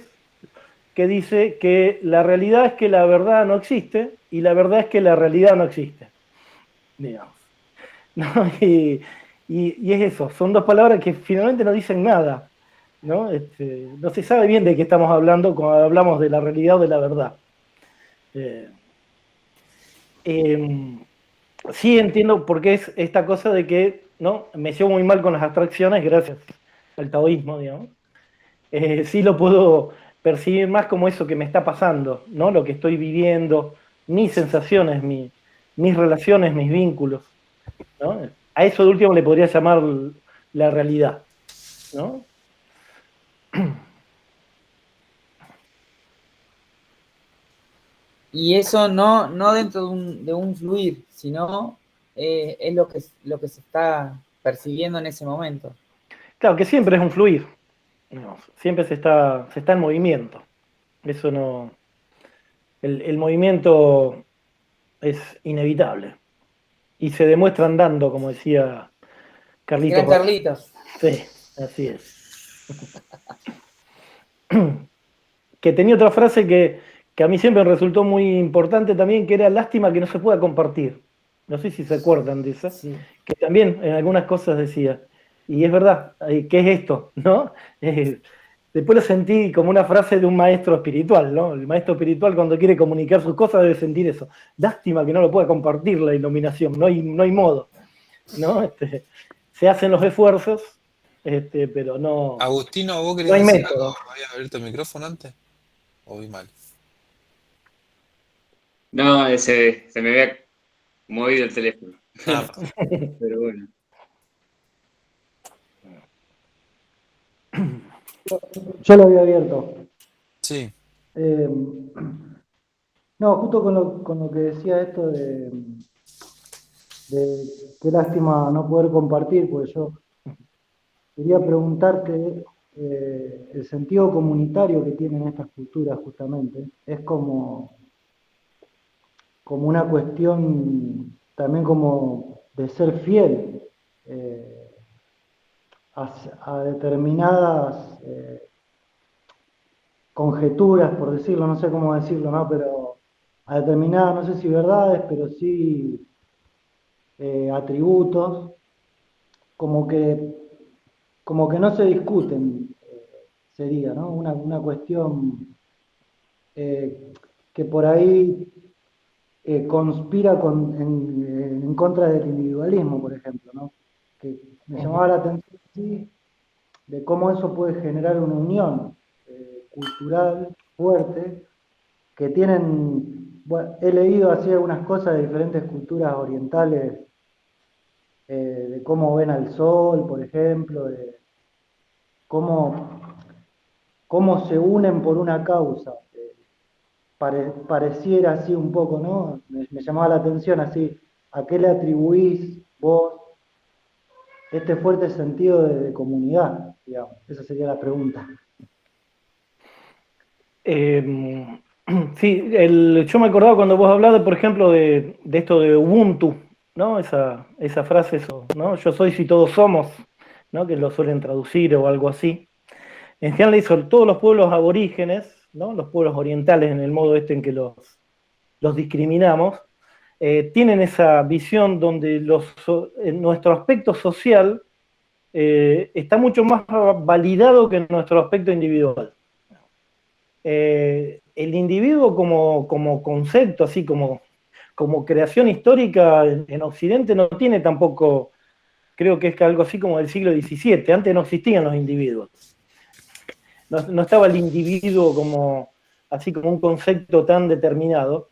[SPEAKER 1] que dice que la realidad es que la verdad no existe, y la verdad es que la realidad no existe, digamos. ¿No? Y es eso, son dos palabras que finalmente no dicen nada, ¿no? No se sabe bien de qué estamos hablando cuando hablamos de la realidad o de la verdad. Sí entiendo por qué es esta cosa de que, ¿no?, me llevo muy mal con las abstracciones gracias al taoísmo, digamos. Sí lo puedo percibir más como eso que me está pasando, ¿no? Lo que estoy viviendo, mis sensaciones, mis relaciones, mis vínculos, ¿no? A eso de último le podría llamar la realidad, ¿no?
[SPEAKER 2] Y eso no dentro de un fluir, sino es lo que se está percibiendo en ese momento.
[SPEAKER 1] Claro que siempre es un fluir, ¿no? Siempre se está en movimiento. Eso no. El movimiento es inevitable. Y se demuestra andando, como decía Carlitos.
[SPEAKER 2] Gran Carlitos.
[SPEAKER 1] Sí, así es. Que tenía otra frase que a mí siempre me resultó muy importante también, que era lástima que no se pueda compartir. No sé si se acuerdan de esa.
[SPEAKER 2] Sí.
[SPEAKER 1] Que también en algunas cosas decía. Y es verdad, ¿qué es esto? ¿No? Después lo sentí como una frase de un maestro espiritual, ¿no? El maestro espiritual cuando quiere comunicar sus cosas debe sentir eso. Lástima que no lo pueda compartir la iluminación, no hay modo, ¿no? Se hacen los esfuerzos, pero no
[SPEAKER 4] Agustino, ¿vos
[SPEAKER 1] hay
[SPEAKER 4] querías decir
[SPEAKER 1] método.
[SPEAKER 4] algo? ¿Habías abierto el micrófono antes? ¿O vi mal?
[SPEAKER 5] No, se me había movido el teléfono.
[SPEAKER 4] Ah,
[SPEAKER 5] Pero bueno.
[SPEAKER 1] Yo lo había abierto.
[SPEAKER 4] sí.
[SPEAKER 6] No, justo con lo que decía esto de qué lástima no poder compartir, pues yo quería preguntarte, el sentido comunitario que tienen estas culturas justamente, es como una cuestión también como de ser fiel eh, a determinadas conjeturas, por decirlo, no sé cómo decirlo, ¿no? Pero a determinadas, no sé si verdades, pero sí atributos, como que, como que no se discuten, sería, ¿no? Una cuestión eh, que por ahí conspira en contra del individualismo, por ejemplo, ¿no? Que me llamaba la atención, sí, de cómo eso puede generar una unión cultural fuerte, que tienen, bueno, he leído así algunas cosas de diferentes culturas orientales, de cómo ven al sol, por ejemplo, de cómo, cómo se unen por una causa. Pareciera así un poco, ¿no? Me llamaba la atención así, ¿a qué le atribuís vos este fuerte sentido de comunidad, digamos? Esa sería la pregunta.
[SPEAKER 1] Eh, sí, yo me acordaba cuando vos hablabas, por ejemplo, de esto de Ubuntu, ¿no? Esa frase, eso, ¿no? Yo soy si todos somos, ¿no? Que lo suelen traducir o algo así. En general, eso, todos los pueblos aborígenes, ¿no? Los pueblos orientales, en el modo este en que los discriminamos, tienen esa visión donde nuestro aspecto social está mucho más validado que nuestro aspecto individual. El individuo como concepto, así como creación histórica en Occidente no tiene tampoco, creo que es algo así como del siglo XVII, antes no existían los individuos, no estaba el individuo así como un concepto tan determinado,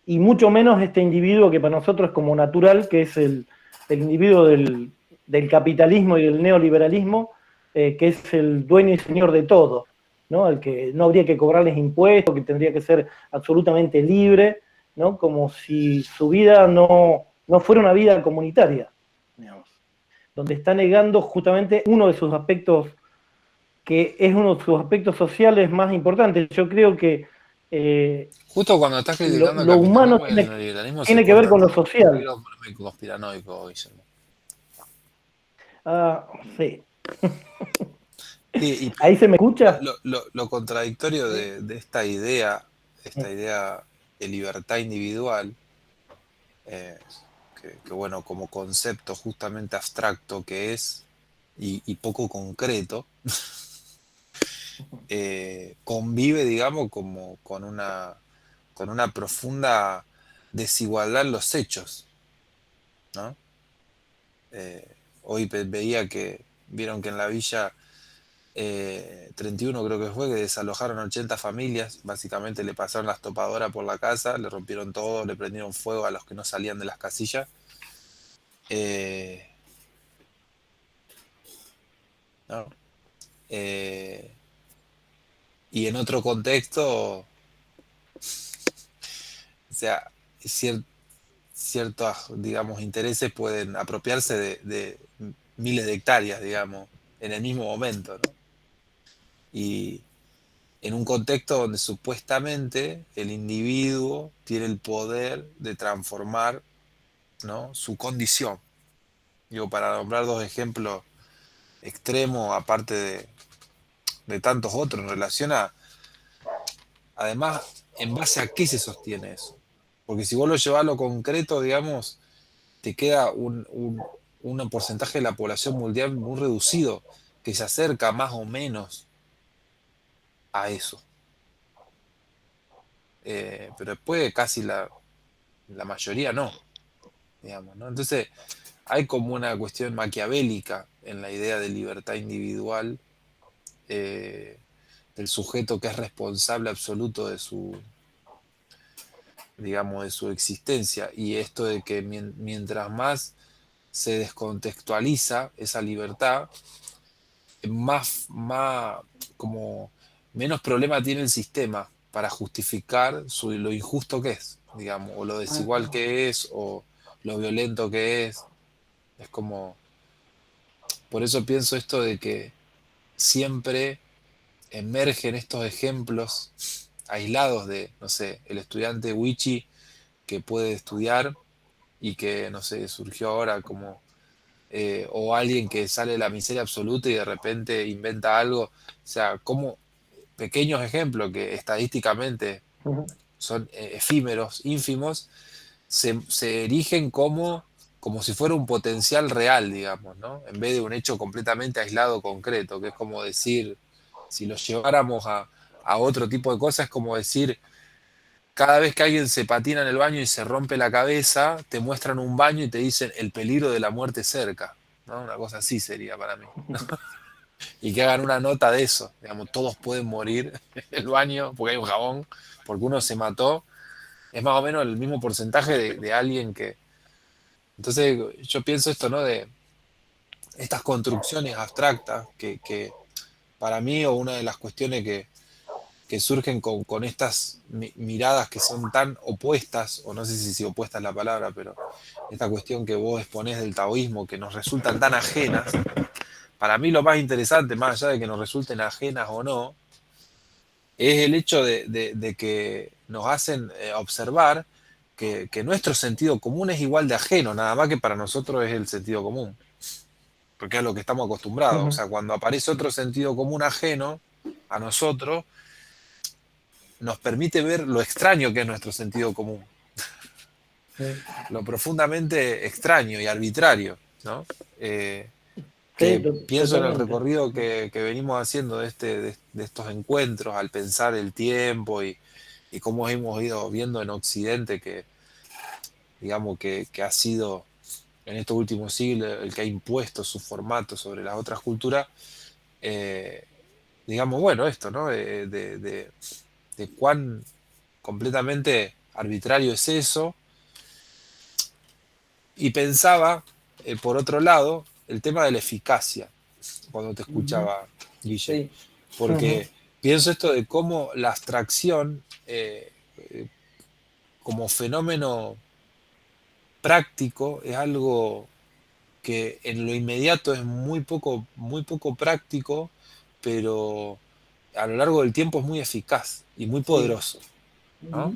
[SPEAKER 1] y mucho menos este individuo que para nosotros es como natural, que es el individuo del capitalismo y del neoliberalismo, que es el dueño y señor de todo, ¿no? Al que no habría que cobrarles impuestos, que tendría que ser absolutamente libre, ¿no? Como si su vida no fuera una vida comunitaria, digamos, donde está negando justamente uno de sus aspectos, que es uno de sus aspectos sociales más importantes. Yo creo que
[SPEAKER 4] Justo cuando estás criticando el
[SPEAKER 1] lo humano
[SPEAKER 4] capitalismo y el neoliberalismo se
[SPEAKER 1] tiene que ver
[SPEAKER 4] cortan
[SPEAKER 1] con lo
[SPEAKER 4] todo. No
[SPEAKER 1] social.
[SPEAKER 4] quiero ponerme conspiranoico, Guillermo.
[SPEAKER 1] Ah, sí.
[SPEAKER 4] Sí,
[SPEAKER 1] ¿Ahí se me escucha?
[SPEAKER 4] lo contradictorio
[SPEAKER 1] Sí.
[SPEAKER 4] de esta idea de libertad individual, eh, que, bueno, como concepto justamente abstracto que es y poco concreto, convive, digamos, como con una profunda desigualdad en los hechos, ¿no? Hoy veía que, vieron que en la villa 31 creo que fue, que desalojaron 80 familias, básicamente le pasaron las topadoras por la casa, le rompieron todo, le prendieron fuego a los que no salían de las casillas. eh, ¿No? Eh, y en otro contexto, o sea, cier- ciertos, digamos, intereses pueden apropiarse de miles de hectáreas, digamos, en el mismo momento, ¿no? Y en un contexto donde supuestamente el individuo tiene el poder de transformar, ¿no?, su condición. Digo, para nombrar dos ejemplos extremos, aparte de tantos otros, en relación a, además, en base a qué se sostiene eso. Porque si vos lo llevas a lo concreto, digamos, te queda un porcentaje de la población mundial muy reducido, que se acerca más o menos a eso. Pero después casi la mayoría no, digamos, ¿no? Entonces hay como una cuestión maquiavélica en la idea de libertad individual, eh, del sujeto que es responsable absoluto de su, digamos, de su existencia, y esto de que mientras más se descontextualiza esa libertad, más como menos problema tiene el sistema para justificar lo injusto que es, digamos, o lo desigual que es, o lo violento que es. Es como, por eso pienso esto de que siempre emergen estos ejemplos aislados de, no sé, el estudiante Wichi que puede estudiar y que, no sé, surgió ahora como, o alguien que sale de la miseria absoluta y de repente inventa algo. O sea, como pequeños ejemplos que estadísticamente son efímeros, ínfimos, se erigen como si fuera un potencial real, digamos, ¿no? En vez de un hecho completamente aislado, concreto, que es como decir, si lo lleváramos a otro tipo de cosas, es como decir, cada vez que alguien se patina en el baño y se rompe la cabeza, te muestran un baño y te dicen el peligro de la muerte cerca, ¿no? Una cosa así sería para mí, ¿no? Y que hagan una nota de eso, digamos, todos pueden morir en el baño porque hay un jabón, porque uno se mató, es más o menos el mismo porcentaje de alguien que... Entonces yo pienso esto, ¿no? De estas construcciones abstractas que para mí, o una de las cuestiones que surgen con estas miradas que son tan opuestas, o no sé si opuesta es la palabra, pero esta cuestión que vos exponés del taoísmo, que nos resultan tan ajenas, para mí lo más interesante, más allá de que nos resulten ajenas o no, es el hecho de que nos hacen observar que nuestro sentido común es igual de ajeno, nada más que para nosotros es el sentido común, porque es lo que estamos acostumbrados. O sea, cuando aparece otro sentido común ajeno a nosotros, nos permite ver lo extraño que es nuestro sentido común, lo profundamente extraño y arbitrario, ¿no? Que pienso en el
[SPEAKER 1] Totalmente.
[SPEAKER 4] recorrido que venimos haciendo de estos encuentros al pensar el tiempo y cómo hemos ido viendo en Occidente que, digamos, que ha sido en estos últimos siglos el que ha impuesto su formato sobre las otras culturas, digamos, bueno, esto, ¿no? De cuán completamente arbitrario es eso. Y pensaba, por otro lado, el tema de la eficacia, cuando te escuchaba, Guille,
[SPEAKER 2] Sí.
[SPEAKER 4] porque pienso esto de cómo la abstracción, como fenómeno práctico, es algo que en lo inmediato es muy poco práctico, pero a lo largo del tiempo es muy eficaz y muy poderoso, ¿no?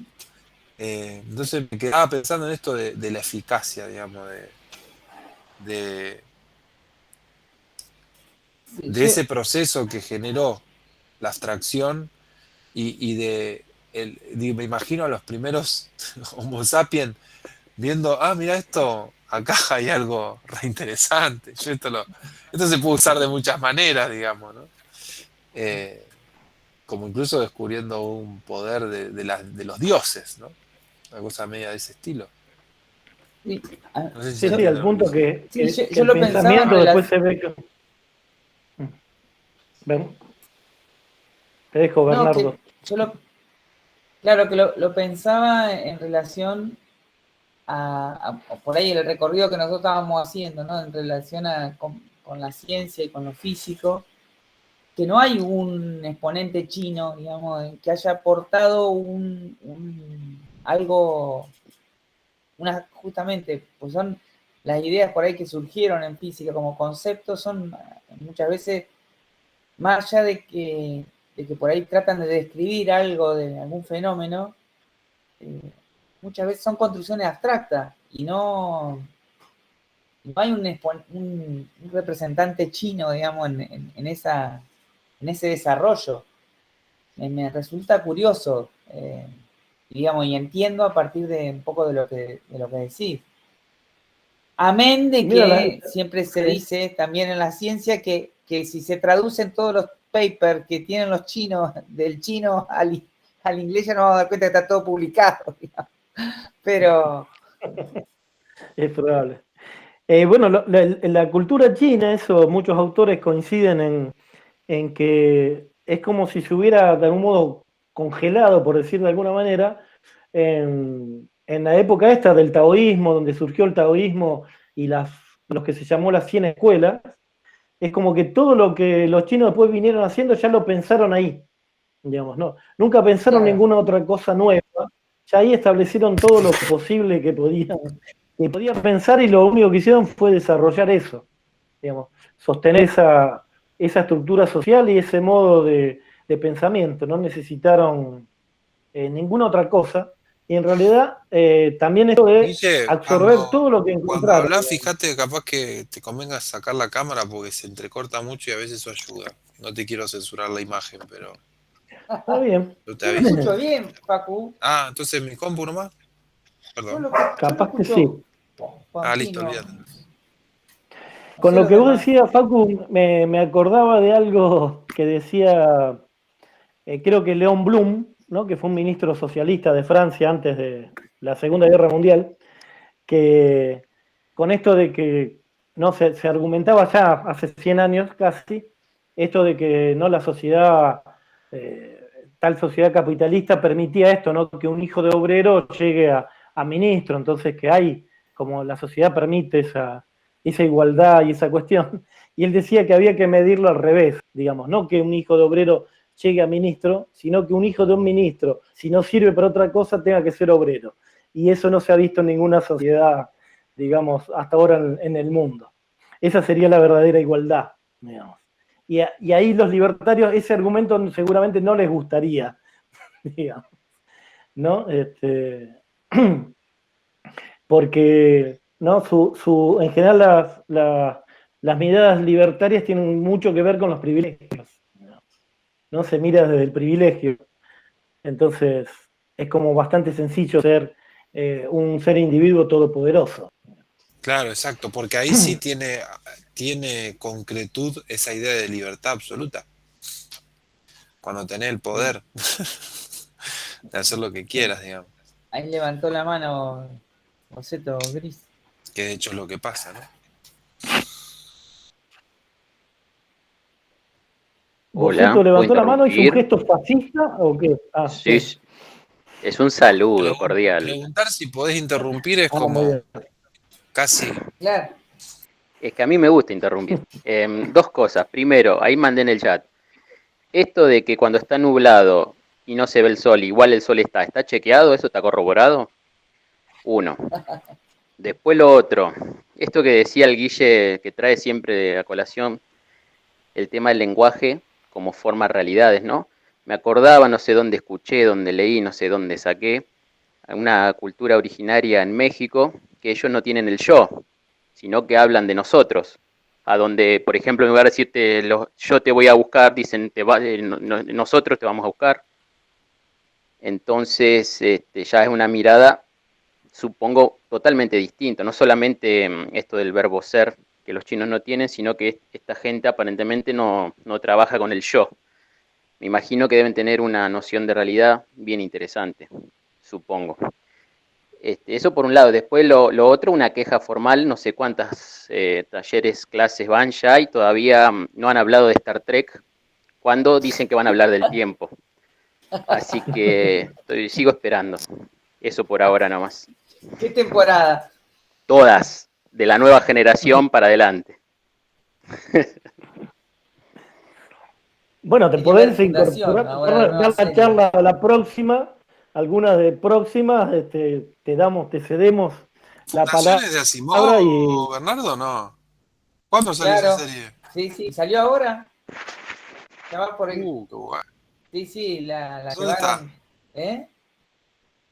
[SPEAKER 4] Entonces me quedaba pensando en esto de la eficacia, digamos, de
[SPEAKER 2] Sí,
[SPEAKER 4] ese proceso que generó la abstracción me imagino a los primeros Homo sapiens viendo, mira esto, acá hay algo re interesante, esto se puede usar de muchas maneras, digamos, ¿no? Como incluso descubriendo un poder de los dioses, ¿no? Una cosa media de ese estilo.
[SPEAKER 2] sí.
[SPEAKER 4] No sé si se
[SPEAKER 1] Sí, al
[SPEAKER 4] entiende lo que
[SPEAKER 1] punto
[SPEAKER 4] digo.
[SPEAKER 2] Sí,
[SPEAKER 1] que
[SPEAKER 2] yo
[SPEAKER 1] el
[SPEAKER 2] lo pensaba en
[SPEAKER 1] pensamiento después
[SPEAKER 2] relación.
[SPEAKER 1] se ve que... Ven, te dejo,
[SPEAKER 2] No, que
[SPEAKER 1] Bernardo.
[SPEAKER 2] yo claro que lo pensaba en relación por ahí el recorrido que nosotros estábamos haciendo, ¿no? En relación con la ciencia y con lo físico, que no hay un exponente chino, digamos, que haya aportado algo, justamente, pues son las ideas por ahí que surgieron en física como conceptos, son muchas veces, más allá de que por ahí tratan de describir algo de algún fenómeno, muchas veces son construcciones abstractas y no hay un representante chino, digamos, en ese desarrollo. Me resulta curioso, digamos, y entiendo a partir de un poco de lo que decís. Amén de
[SPEAKER 1] Mira,
[SPEAKER 2] que siempre se
[SPEAKER 1] sí.
[SPEAKER 2] dice también en la ciencia que si se traducen todos los papers que tienen los chinos, del chino al inglés, ya nos vamos a dar cuenta que está todo publicado, digamos. Pero
[SPEAKER 1] Es probable. Bueno, en la cultura china, eso, muchos autores coinciden en que es como si se hubiera de algún modo congelado, por decir de alguna manera, en la época esta del taoísmo, donde surgió el taoísmo y los que se llamó las 100 escuelas, es como que todo lo que los chinos después vinieron haciendo ya lo pensaron ahí, digamos, no. Nunca pensaron
[SPEAKER 2] Claro.
[SPEAKER 1] ninguna otra cosa nueva. Ya ahí establecieron todo lo posible que podían pensar y lo único que hicieron fue desarrollar eso, digamos, sostener esa estructura social y ese modo de pensamiento. No necesitaron ninguna otra cosa. Y en realidad también esto de
[SPEAKER 4] Guille,
[SPEAKER 1] absorber todo lo que
[SPEAKER 4] cuando
[SPEAKER 1] encontraron.
[SPEAKER 4] hablas, fíjate, capaz que te convenga sacar la cámara porque se entrecorta mucho y a veces eso ayuda. No te quiero censurar la imagen, pero
[SPEAKER 1] Está bien.
[SPEAKER 4] yo te
[SPEAKER 2] Yo lo
[SPEAKER 4] aviso.
[SPEAKER 2] escucho bien, Facu.
[SPEAKER 4] Ah, entonces mi compu nomás.
[SPEAKER 2] Yo
[SPEAKER 4] Perdón.
[SPEAKER 2] lo
[SPEAKER 1] Capaz que
[SPEAKER 2] escucho.
[SPEAKER 1] sí.
[SPEAKER 4] Listo,
[SPEAKER 2] Juanquino.
[SPEAKER 4] olvídate.
[SPEAKER 2] No
[SPEAKER 1] Con
[SPEAKER 2] sé
[SPEAKER 1] lo
[SPEAKER 2] los
[SPEAKER 1] que vos
[SPEAKER 2] demás.
[SPEAKER 1] decías, Facu, me acordaba de algo que decía, creo que León Blum, ¿no? Que fue un ministro socialista de Francia antes de la Segunda Guerra Mundial, que con esto de que no se argumentaba ya hace 100 años casi, esto de que no la sociedad, tal sociedad capitalista permitía esto, ¿no? Que un hijo de obrero llegue a ministro, entonces que hay, como la sociedad permite esa igualdad y esa cuestión, y él decía que había que medirlo al revés, digamos, no que un hijo de obrero llegue a ministro, sino que un hijo de un ministro, si no sirve para otra cosa, tenga que ser obrero. Y eso no se ha visto en ninguna sociedad, digamos, hasta ahora en el mundo. Esa sería la verdadera igualdad, digamos. Y ahí los libertarios, ese argumento seguramente no les gustaría, digamos, ¿no? Porque, ¿no? En general las miradas libertarias tienen mucho que ver con los privilegios, ¿no? Se mira desde el privilegio. Entonces, es como bastante sencillo ser un ser individuo todopoderoso.
[SPEAKER 4] Claro, exacto, porque ahí sí tiene concretud esa idea de libertad absoluta. Cuando tenés el poder de hacer lo que quieras, digamos.
[SPEAKER 2] Ahí levantó la mano Boceto Gris.
[SPEAKER 4] Que de hecho es lo que pasa, ¿no?
[SPEAKER 7] Hola,
[SPEAKER 1] ¿Boceto
[SPEAKER 7] ¿puedo
[SPEAKER 1] levantó la mano, hizo un
[SPEAKER 7] interrumpir?
[SPEAKER 1] gesto fascista o qué? Ah,
[SPEAKER 7] Sí,
[SPEAKER 1] sí.
[SPEAKER 7] es un saludo cordial.
[SPEAKER 4] Preguntar si podés interrumpir es
[SPEAKER 1] Muy
[SPEAKER 4] como
[SPEAKER 1] bien.
[SPEAKER 4] casi.
[SPEAKER 2] Claro.
[SPEAKER 7] Es que a mí me gusta interrumpir. Dos cosas. Primero, ahí mandé en el chat. Esto de que cuando está nublado y no se ve el sol, igual el sol ¿está chequeado? ¿Eso está corroborado? Uno. Después lo otro. Esto que decía el Guille, que trae siempre a colación el tema del lenguaje como forma realidades, ¿no? Me acordaba, no sé dónde escuché, dónde leí, no sé dónde saqué, una cultura originaria en México, que ellos no tienen el yo, sino que hablan de nosotros. A donde, por ejemplo, en lugar de decirte yo te voy a buscar, dicen nosotros te vamos a buscar. Entonces, ya es una mirada, supongo, totalmente distinta. No solamente esto del verbo ser, que los chinos no tienen, sino que esta gente aparentemente no trabaja con el yo. Me imagino que deben tener una noción de realidad bien interesante, supongo. Eso por un lado. Después lo otro, una queja formal, no sé cuántas talleres, clases van ya y todavía no han hablado de Star Trek cuando dicen que van a hablar del tiempo. Así que sigo esperando. Eso por ahora nomás.
[SPEAKER 2] ¿Qué temporada?
[SPEAKER 7] Todas, de la nueva generación para adelante.
[SPEAKER 1] Bueno, te
[SPEAKER 2] Hay que ver
[SPEAKER 1] podés
[SPEAKER 2] Fundación,
[SPEAKER 1] incorporar,
[SPEAKER 2] ahora la nueva
[SPEAKER 1] dar la
[SPEAKER 2] serie.
[SPEAKER 1] charla a la próxima, algunas de próximas, te cedemos la
[SPEAKER 4] ¿Fundaciones de
[SPEAKER 1] palabra y
[SPEAKER 4] Asimov, Bernardo, no? ¿Cuándo salió esa
[SPEAKER 2] Claro.
[SPEAKER 4] serie?
[SPEAKER 2] Sí, salió ahora. Ya va por el.
[SPEAKER 4] Qué guay.
[SPEAKER 2] Sí, la
[SPEAKER 4] ¿Dónde está?
[SPEAKER 2] llevaron. ¿Eh?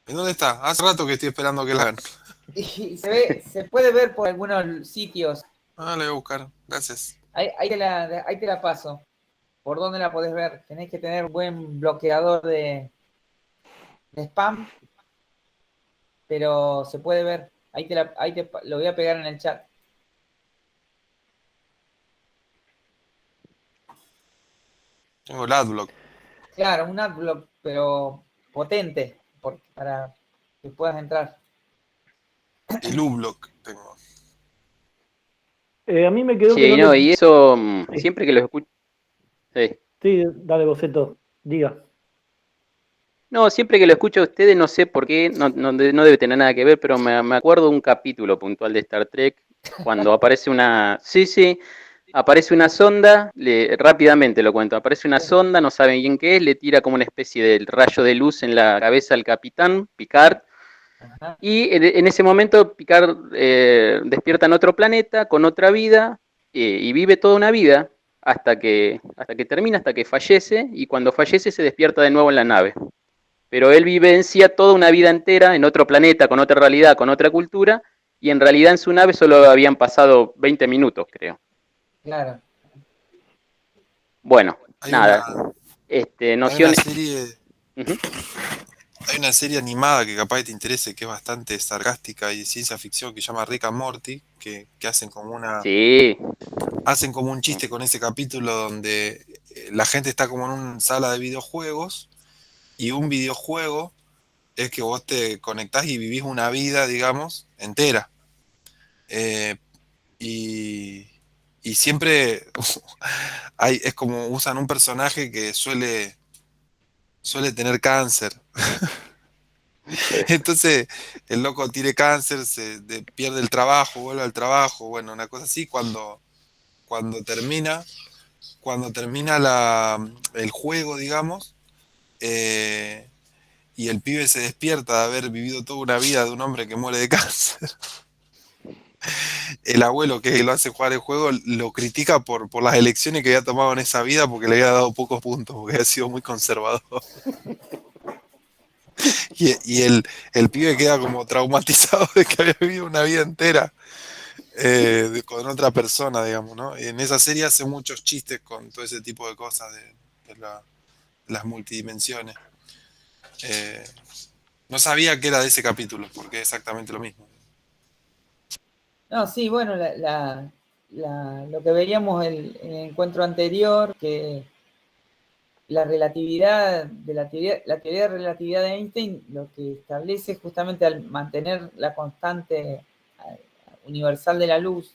[SPEAKER 4] ¿En dónde está? Hace rato que estoy esperando que la hagan.
[SPEAKER 2] Y se puede ver por algunos sitios.
[SPEAKER 4] Ah, la voy a buscar. Gracias.
[SPEAKER 2] Ahí te la paso. ¿Por dónde la podés ver? Tenés que tener un buen bloqueador de spam, pero se puede ver. Lo voy a pegar en el chat.
[SPEAKER 4] Tengo el adblock.
[SPEAKER 2] Claro, un adblock, pero potente, para que puedas entrar.
[SPEAKER 4] El uBlock tengo.
[SPEAKER 1] a mí me quedó que
[SPEAKER 7] Sí,
[SPEAKER 1] no
[SPEAKER 7] no,
[SPEAKER 1] le...
[SPEAKER 7] y eso
[SPEAKER 1] Sí.
[SPEAKER 7] siempre que lo escucho. Sí.
[SPEAKER 1] Sí, dale, Boceto, diga.
[SPEAKER 7] No, siempre que lo escucho a ustedes, no sé por qué, no debe tener nada que ver, pero me acuerdo de un capítulo puntual de Star Trek, cuando aparece una... Sí, aparece una sonda, rápidamente lo cuento, aparece una sonda, no saben bien qué es, le tira como una especie de rayo de luz en la cabeza al capitán Picard,
[SPEAKER 2] Ajá.
[SPEAKER 7] y en ese momento Picard despierta en otro planeta, con otra vida, y vive toda una vida hasta que termina, hasta que fallece, y cuando fallece se despierta de nuevo en la nave. Pero él vivencia toda una vida entera en otro planeta, con otra realidad, con otra cultura, y en realidad en su nave solo habían pasado 20 minutos, creo.
[SPEAKER 2] Claro.
[SPEAKER 7] Bueno,
[SPEAKER 4] Hay una,
[SPEAKER 7] nada,
[SPEAKER 4] hay una
[SPEAKER 7] nociones.
[SPEAKER 4] serie,
[SPEAKER 7] Ujú.
[SPEAKER 4] hay una serie animada que capaz te interese, que es bastante sarcástica y de ciencia ficción, que se llama Rick and Morty, que
[SPEAKER 7] Sí,
[SPEAKER 4] hacen como un chiste con ese capítulo donde la gente está como en una sala de videojuegos, y un videojuego es que vos te conectás y vivís una vida, digamos, entera. Eh, y, y siempre es como usan un personaje que suele tener cáncer. Entonces el loco tiene cáncer, pierde el trabajo, vuelve al trabajo, bueno, una cosa así. Cuando termina, cuando termina el juego, digamos, eh, y el pibe se despierta de haber vivido toda una vida de un hombre que muere de cáncer, el abuelo que lo hace jugar el juego lo critica por las elecciones que había tomado en esa vida, porque le había dado pocos puntos, porque había sido muy conservador. Y el pibe queda como traumatizado de que había vivido una vida entera con otra persona, digamos, ¿no? Y en esa serie hace muchos chistes con todo ese tipo de cosas de las multidimensiones. Eh, no sabía que era de ese capítulo, porque es exactamente lo mismo.
[SPEAKER 2] No, sí, bueno, lo que veíamos en el encuentro anterior, que la relatividad la teoría de relatividad de Einstein lo que establece justamente al mantener la constante universal de la luz,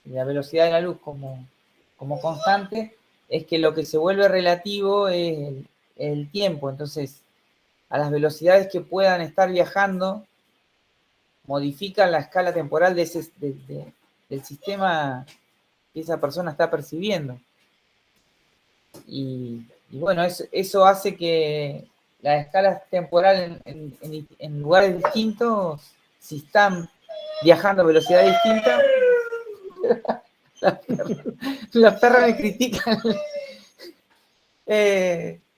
[SPEAKER 2] la velocidad de la luz como constante, es que lo que se vuelve relativo es el tiempo. Entonces, a las velocidades que puedan estar viajando, modifican la escala temporal del sistema que esa persona está percibiendo. Y bueno, eso hace que las escalas temporales en lugares distintos, si están viajando a velocidad distinta, las perras me critican,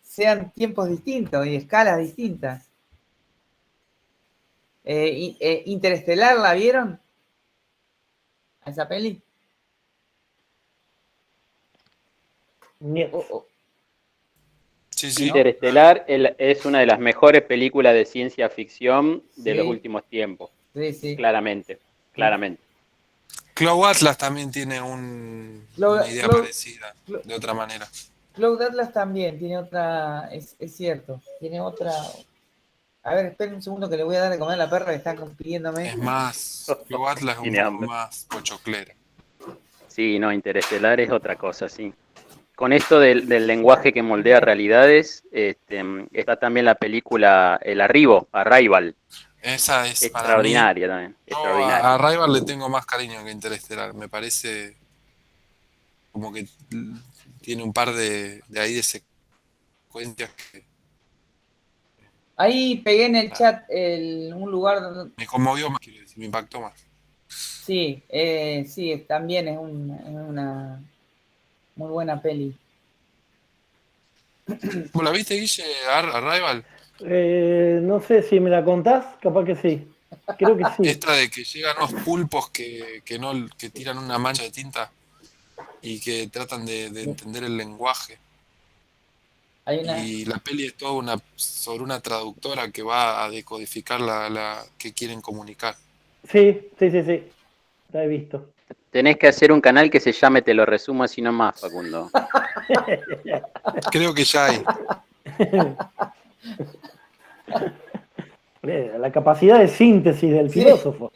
[SPEAKER 2] sean tiempos distintos y escalas distintas. Interestelar, ¿la vieron? ¿A esa peli?
[SPEAKER 1] Niet.
[SPEAKER 4] Sí, sí.
[SPEAKER 7] Interestelar es una de las mejores películas de ciencia ficción de los
[SPEAKER 2] Sí,
[SPEAKER 7] últimos tiempos,
[SPEAKER 2] sí, sí.
[SPEAKER 7] claramente, claramente.
[SPEAKER 4] Cloud Atlas también tiene una idea parecida,
[SPEAKER 2] Cloud,
[SPEAKER 4] de otra manera.
[SPEAKER 2] Cloud Atlas también tiene otra, es cierto, tiene otra. A ver, esperen un segundo que le voy a dar de comer a la perra que está pidiéndome.
[SPEAKER 4] Es más, Cloud Atlas es un
[SPEAKER 7] Tiene
[SPEAKER 4] poco
[SPEAKER 7] hambre.
[SPEAKER 4] más pochoclera.
[SPEAKER 7] Sí, no, Interestelar es otra cosa, sí. Con esto del lenguaje que moldea realidades, está también la película El Arribo, Arrival,
[SPEAKER 4] Esa es para mí.
[SPEAKER 7] extraordinaria también,
[SPEAKER 4] Yo a
[SPEAKER 7] extraordinaria.
[SPEAKER 4] Arrival le tengo más cariño que Interestelar. Me parece como que tiene un par de ahí de secuencias que
[SPEAKER 2] Ahí pegué en el chat un lugar donde.
[SPEAKER 4] me conmovió más, quiero decir, me impactó más.
[SPEAKER 2] Sí, sí, también es una muy buena peli.
[SPEAKER 4] ¿Vos la viste, Guille, Arrival?
[SPEAKER 1] No sé si me la contás, capaz que sí. Creo que sí.
[SPEAKER 4] Esta de que llegan unos pulpos que tiran una mancha de tinta y que tratan de entender el lenguaje.
[SPEAKER 2] Hay una.
[SPEAKER 4] Y la peli es toda sobre una traductora que va a decodificar la que quieren comunicar.
[SPEAKER 1] Sí, sí, sí, sí. La he visto.
[SPEAKER 7] Tenés que hacer un canal que se llame Te lo resumo así nomás, Facundo.
[SPEAKER 4] Creo que ya hay.
[SPEAKER 1] La capacidad de síntesis del
[SPEAKER 2] Sí.
[SPEAKER 1] filósofo.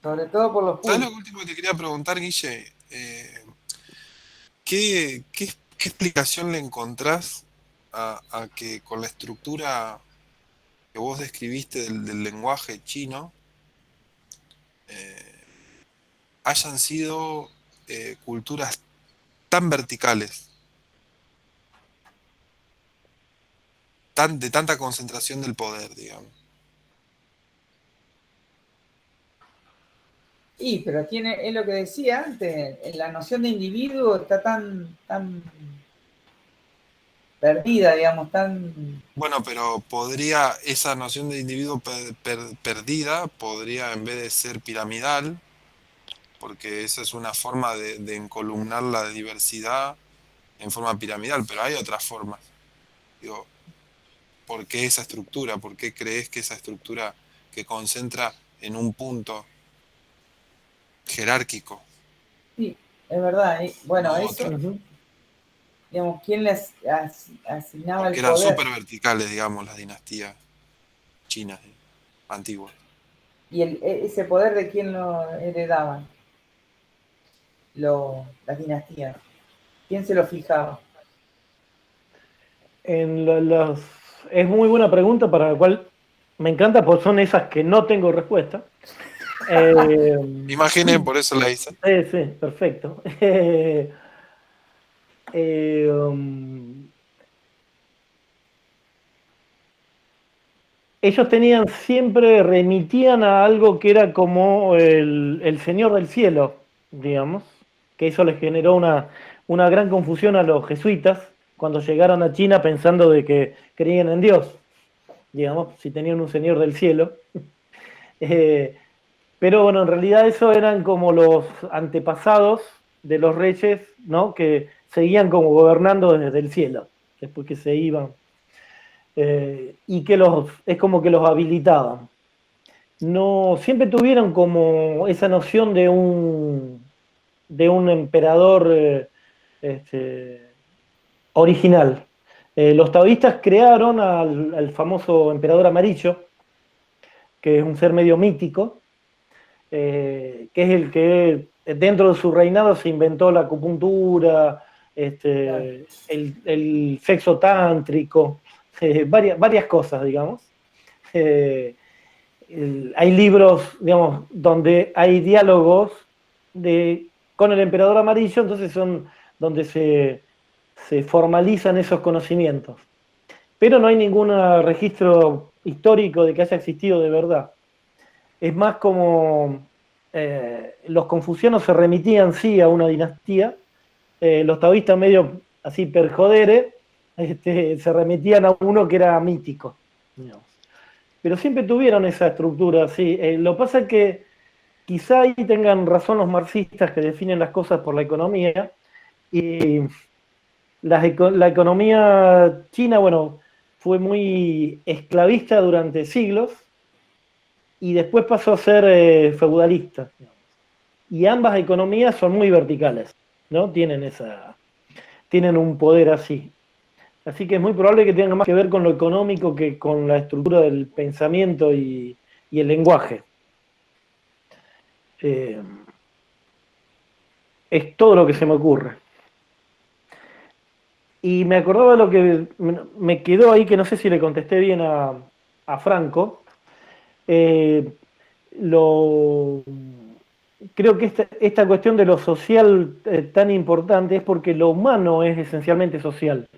[SPEAKER 2] Sobre todo por los
[SPEAKER 4] ¿Sabes lo
[SPEAKER 2] puntos.
[SPEAKER 4] último que te quería preguntar, Guille? ¿Qué explicación le encontrás a que con la estructura que vos describiste del lenguaje chino, eh, hayan sido culturas tan verticales, de tanta concentración del poder, digamos.
[SPEAKER 2] Pero tiene, es lo que decía antes, la noción de individuo está tan perdida, digamos, tan...
[SPEAKER 4] Bueno, pero podría, esa noción de individuo perdida, podría en vez de ser piramidal, porque esa es una forma de encolumnar la diversidad en forma piramidal, pero hay otras formas. Digo, ¿por qué esa estructura? ¿Por qué crees que esa estructura que concentra en un punto jerárquico,
[SPEAKER 2] Sí, es verdad. Bueno,
[SPEAKER 4] no
[SPEAKER 2] eso,
[SPEAKER 4] otra?
[SPEAKER 2] digamos, ¿quién les asignaba
[SPEAKER 4] Porque
[SPEAKER 2] el
[SPEAKER 4] eran
[SPEAKER 2] poder?
[SPEAKER 4] súper verticales, digamos, las dinastías chinas antiguas.
[SPEAKER 2] ¿Y ese poder de quién lo heredaban? Las dinastías. ¿Quién se lo fijaba?
[SPEAKER 1] Es muy buena pregunta para la cual me encanta, porque son esas que no tengo respuesta.
[SPEAKER 4] Imaginen, por eso la hice.
[SPEAKER 1] Sí, sí, perfecto. Ellos tenían siempre, remitían a algo que era como el Señor del Cielo, digamos, que eso les generó una gran confusión a los jesuitas cuando llegaron a China pensando de que creían en Dios, digamos, si tenían un Señor del Cielo. Pero bueno, en realidad eso eran como los antepasados de los reyes, ¿no? Que seguían como gobernando desde el cielo, después que se iban. Y que es como que los habilitaban. No, siempre tuvieron como esa noción de un emperador original. Los taoístas crearon al famoso emperador amarillo, que es un ser medio mítico, que es el que dentro de su reinado se inventó la acupuntura, el sexo tántrico, varias cosas, digamos. Hay libros, digamos, donde hay diálogos con el emperador amarillo, entonces son donde se formalizan esos conocimientos. Pero no hay ningún registro histórico de que haya existido de verdad. Es más como los confucianos se remitían sí a una dinastía, los taoístas medio así per jodere, se remitían a uno que era mítico, digamos. Pero siempre tuvieron esa estructura, sí. Lo que pasa es que quizá ahí tengan razón los marxistas que definen las cosas por la economía, y la economía china, bueno, fue muy esclavista durante siglos, y después pasó a ser feudalista. Y ambas economías son muy verticales, ¿no? Tienen un poder así. Así que es muy probable que tenga más que ver con lo económico que con la estructura del pensamiento y el lenguaje. Es todo lo que se me ocurre. Y me acordaba de lo que me quedó ahí, que no sé si le contesté bien a Franco. Creo que esta cuestión de lo social tan importante es porque lo humano es esencialmente social,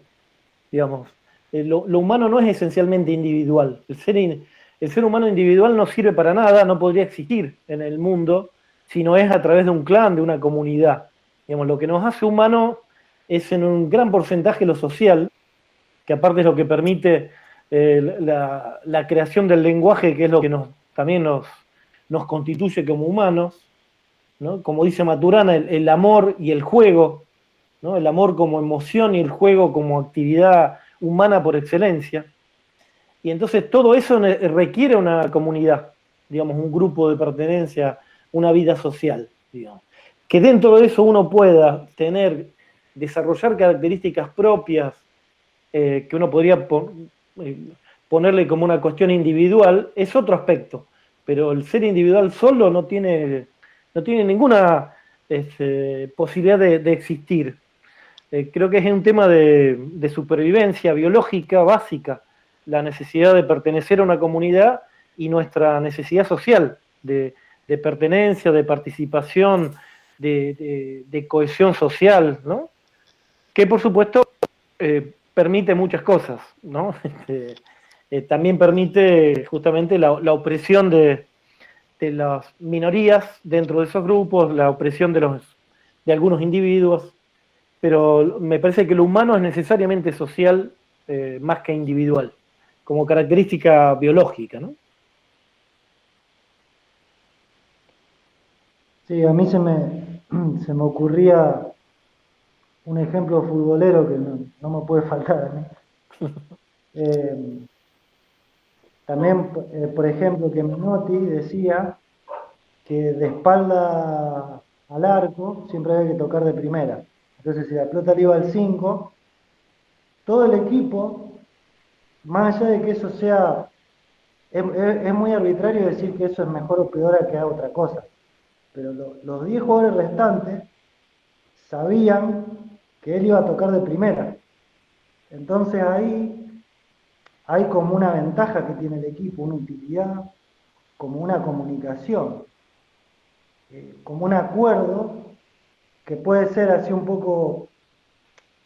[SPEAKER 1] digamos. Lo humano no es esencialmente individual. El ser humano individual no sirve para nada, no podría existir en el mundo si no es a través de un clan, de una comunidad. Digamos, lo que nos hace humanos es en un gran porcentaje lo social, que aparte es lo que permite la creación del lenguaje, que es lo que también nos constituye como humanos, ¿no? Como dice Maturana, el amor y el juego, ¿no? El amor como emoción y el juego como actividad humana por excelencia. Y entonces todo eso requiere una comunidad, digamos, un grupo de pertenencia, una vida social, digamos. Que dentro de eso uno pueda desarrollar características propias que uno podría ponerle como una cuestión individual, es otro aspecto. Pero el ser individual solo no tiene ninguna posibilidad de existir. Creo que es un tema de supervivencia biológica básica, la necesidad de pertenecer a una comunidad y nuestra necesidad social de de pertenencia, de participación, de cohesión social, ¿no? Que por supuesto permite muchas cosas, ¿no? También permite justamente la opresión de las minorías dentro de esos grupos, la opresión de algunos individuos, pero me parece que lo humano es necesariamente social más que individual, como característica biológica, ¿no?
[SPEAKER 6] Sí, a mí se me ocurría un ejemplo futbolero que no me puede faltar a mí. También, por ejemplo, que Menotti decía que de espalda al arco siempre hay que tocar de primera. Entonces, si la pelota le iba al 5, todo el equipo, más allá de que eso sea, es muy arbitrario decir que eso es mejor o peor a que haga otra cosa, pero los 10 jugadores restantes sabían que él iba a tocar de primera. Entonces ahí hay como una ventaja que tiene el equipo, una utilidad, como una comunicación, como un acuerdo que puede ser así un poco,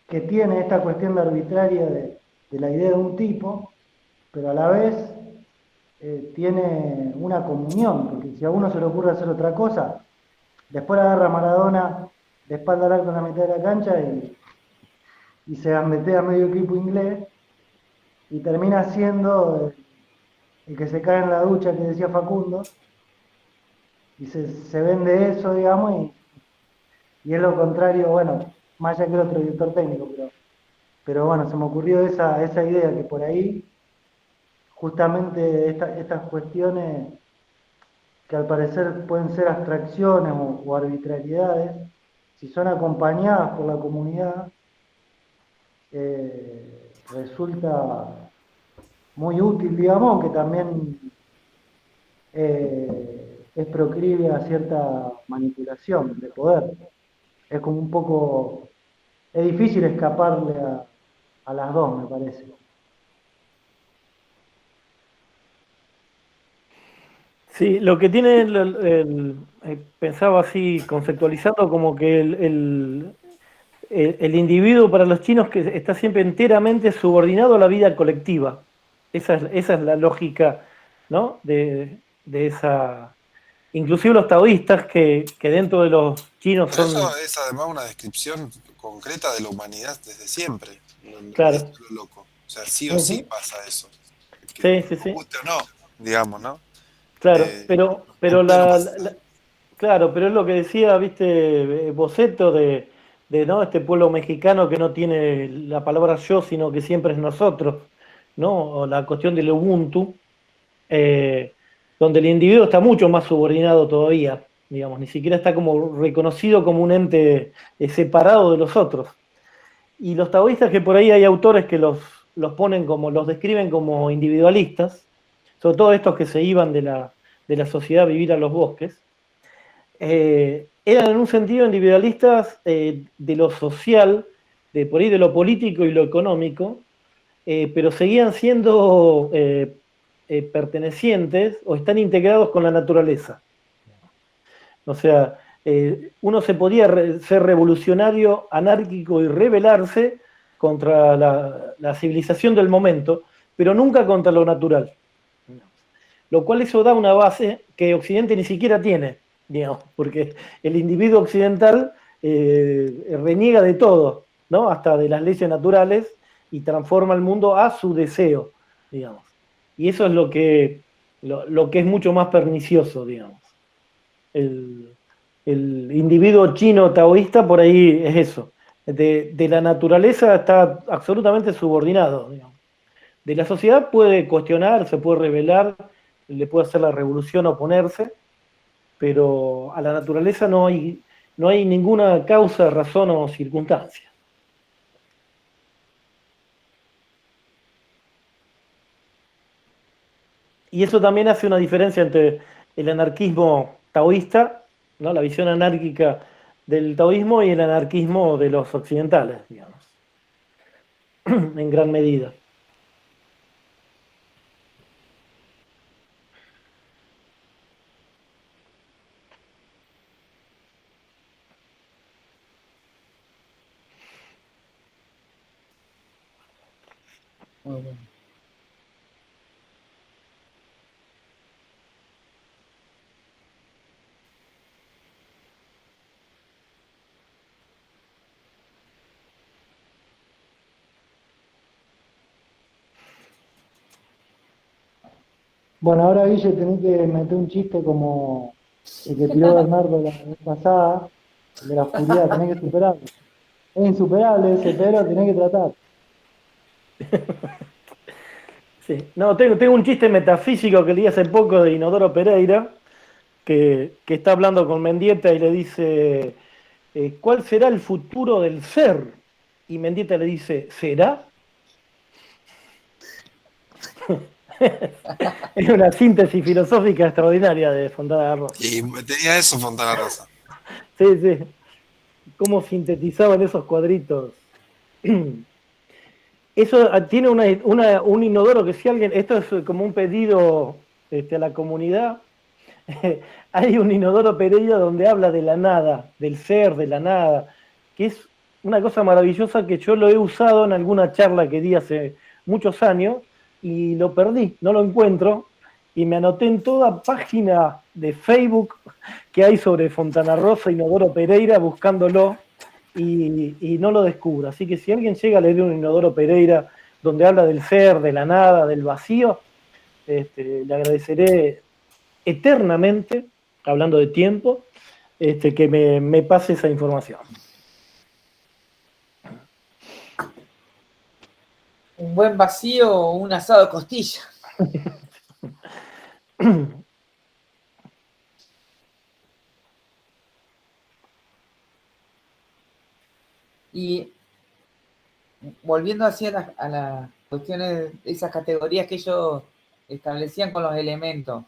[SPEAKER 6] que tiene esta cuestión de arbitraria de la idea de un tipo, pero a la vez tiene una comunión, porque si a uno se le ocurre hacer otra cosa, después la agarra Maradona de espalda al arco en la mitad de la cancha y se gambetea medio equipo inglés y termina siendo el que se cae en la ducha que decía Facundo y se vende eso, digamos, y es lo contrario, bueno, más allá que el otro director técnico, pero bueno, se me ocurrió esa idea que por ahí justamente estas cuestiones que al parecer pueden ser abstracciones o arbitrariedades, si son acompañadas por la comunidad, resulta muy útil, digamos, aunque también es proclive a cierta manipulación de poder. Es como un poco, es difícil escaparle a las dos, me parece.
[SPEAKER 1] Sí, lo que tiene, pensaba así, conceptualizando como que el individuo para los chinos que está siempre enteramente subordinado a la vida colectiva. Esa es la lógica, ¿no? De esa... Inclusive los taoístas que dentro de los chinos
[SPEAKER 4] Pero
[SPEAKER 1] son...
[SPEAKER 4] eso es además una descripción concreta de la humanidad desde siempre.
[SPEAKER 1] Claro.
[SPEAKER 4] Esto es lo loco. O sea, sí o sí
[SPEAKER 1] Ujú.
[SPEAKER 4] pasa eso. Que
[SPEAKER 1] Sí, sí,
[SPEAKER 4] nos
[SPEAKER 1] sí.
[SPEAKER 4] guste o no, digamos, ¿no?
[SPEAKER 1] Claro,
[SPEAKER 4] Nos
[SPEAKER 1] pero
[SPEAKER 4] guste o no pasa.
[SPEAKER 1] claro, pero es lo que decía, viste, Boceto de ¿no? Este pueblo mexicano que no tiene la palabra yo, sino que siempre es nosotros, ¿no? O la cuestión del Ubuntu, eh, donde el individuo está mucho más subordinado todavía, digamos, ni siquiera está como reconocido como un ente separado de los otros. Y los taoístas, que por ahí hay autores que los ponen como, los describen como individualistas, sobre todo estos que se iban de la sociedad a vivir a los bosques, eran en un sentido individualistas de lo social, de por ahí de lo político y lo económico, pero seguían siendo pertenecientes o están integrados con la naturaleza. O sea, uno se podía ser revolucionario, anárquico y rebelarse contra la civilización del momento, pero nunca contra lo natural. Lo cual eso da una base que Occidente ni siquiera tiene, digamos, porque el individuo occidental reniega de todo, ¿no? Hasta de las leyes naturales y transforma el mundo a su deseo, digamos. Y eso es lo que es mucho más pernicioso, digamos. El, el individuo chino taoísta por ahí es eso. De la naturaleza está absolutamente subordinado, digamos. De la sociedad puede cuestionar, se puede rebelar, le puede hacer la revolución, oponerse, pero a la naturaleza no hay ninguna causa, razón o circunstancia. Y eso también hace una diferencia entre el anarquismo taoísta, ¿no? La visión anárquica del taoísmo y el anarquismo de los occidentales, digamos, en gran medida.
[SPEAKER 2] Muy bueno.
[SPEAKER 6] Bueno, ahora Guille tenés que meter un chiste como el que tiró Bernardo la vez pasada, el de la oscuridad, tenés que superarlo. Es insuperable ese, pero tenés que tratar.
[SPEAKER 1] Sí. No, tengo un chiste metafísico que leí hace poco de Inodoro Pereira, que está hablando con Mendieta y le dice, ¿cuál será el futuro del ser? Y Mendieta le dice, ¿será? Es una síntesis filosófica extraordinaria de Fontana Rosa.
[SPEAKER 4] Y tenía eso Fontana Rosa.
[SPEAKER 1] Sí, sí. Cómo sintetizaban esos cuadritos. Eso tiene un inodoro que si alguien, esto es como un pedido a la comunidad, hay un inodoro Pereira donde habla de la nada, del ser, de la nada, que es una cosa maravillosa que yo lo he usado en alguna charla que di hace muchos años y lo perdí, no lo encuentro, y me anoté en toda página de Facebook que hay sobre Fontana Rosa, Inodoro Pereira, buscándolo, y no lo descubro. Así que si alguien llega a leer un Inodoro Pereira donde habla del ser, de la nada, del vacío, le agradeceré eternamente, hablando de tiempo, que me pase esa información.
[SPEAKER 2] Un buen vacío o un asado de costilla. Y volviendo así a las cuestiones, esas categorías que ellos establecían con los elementos,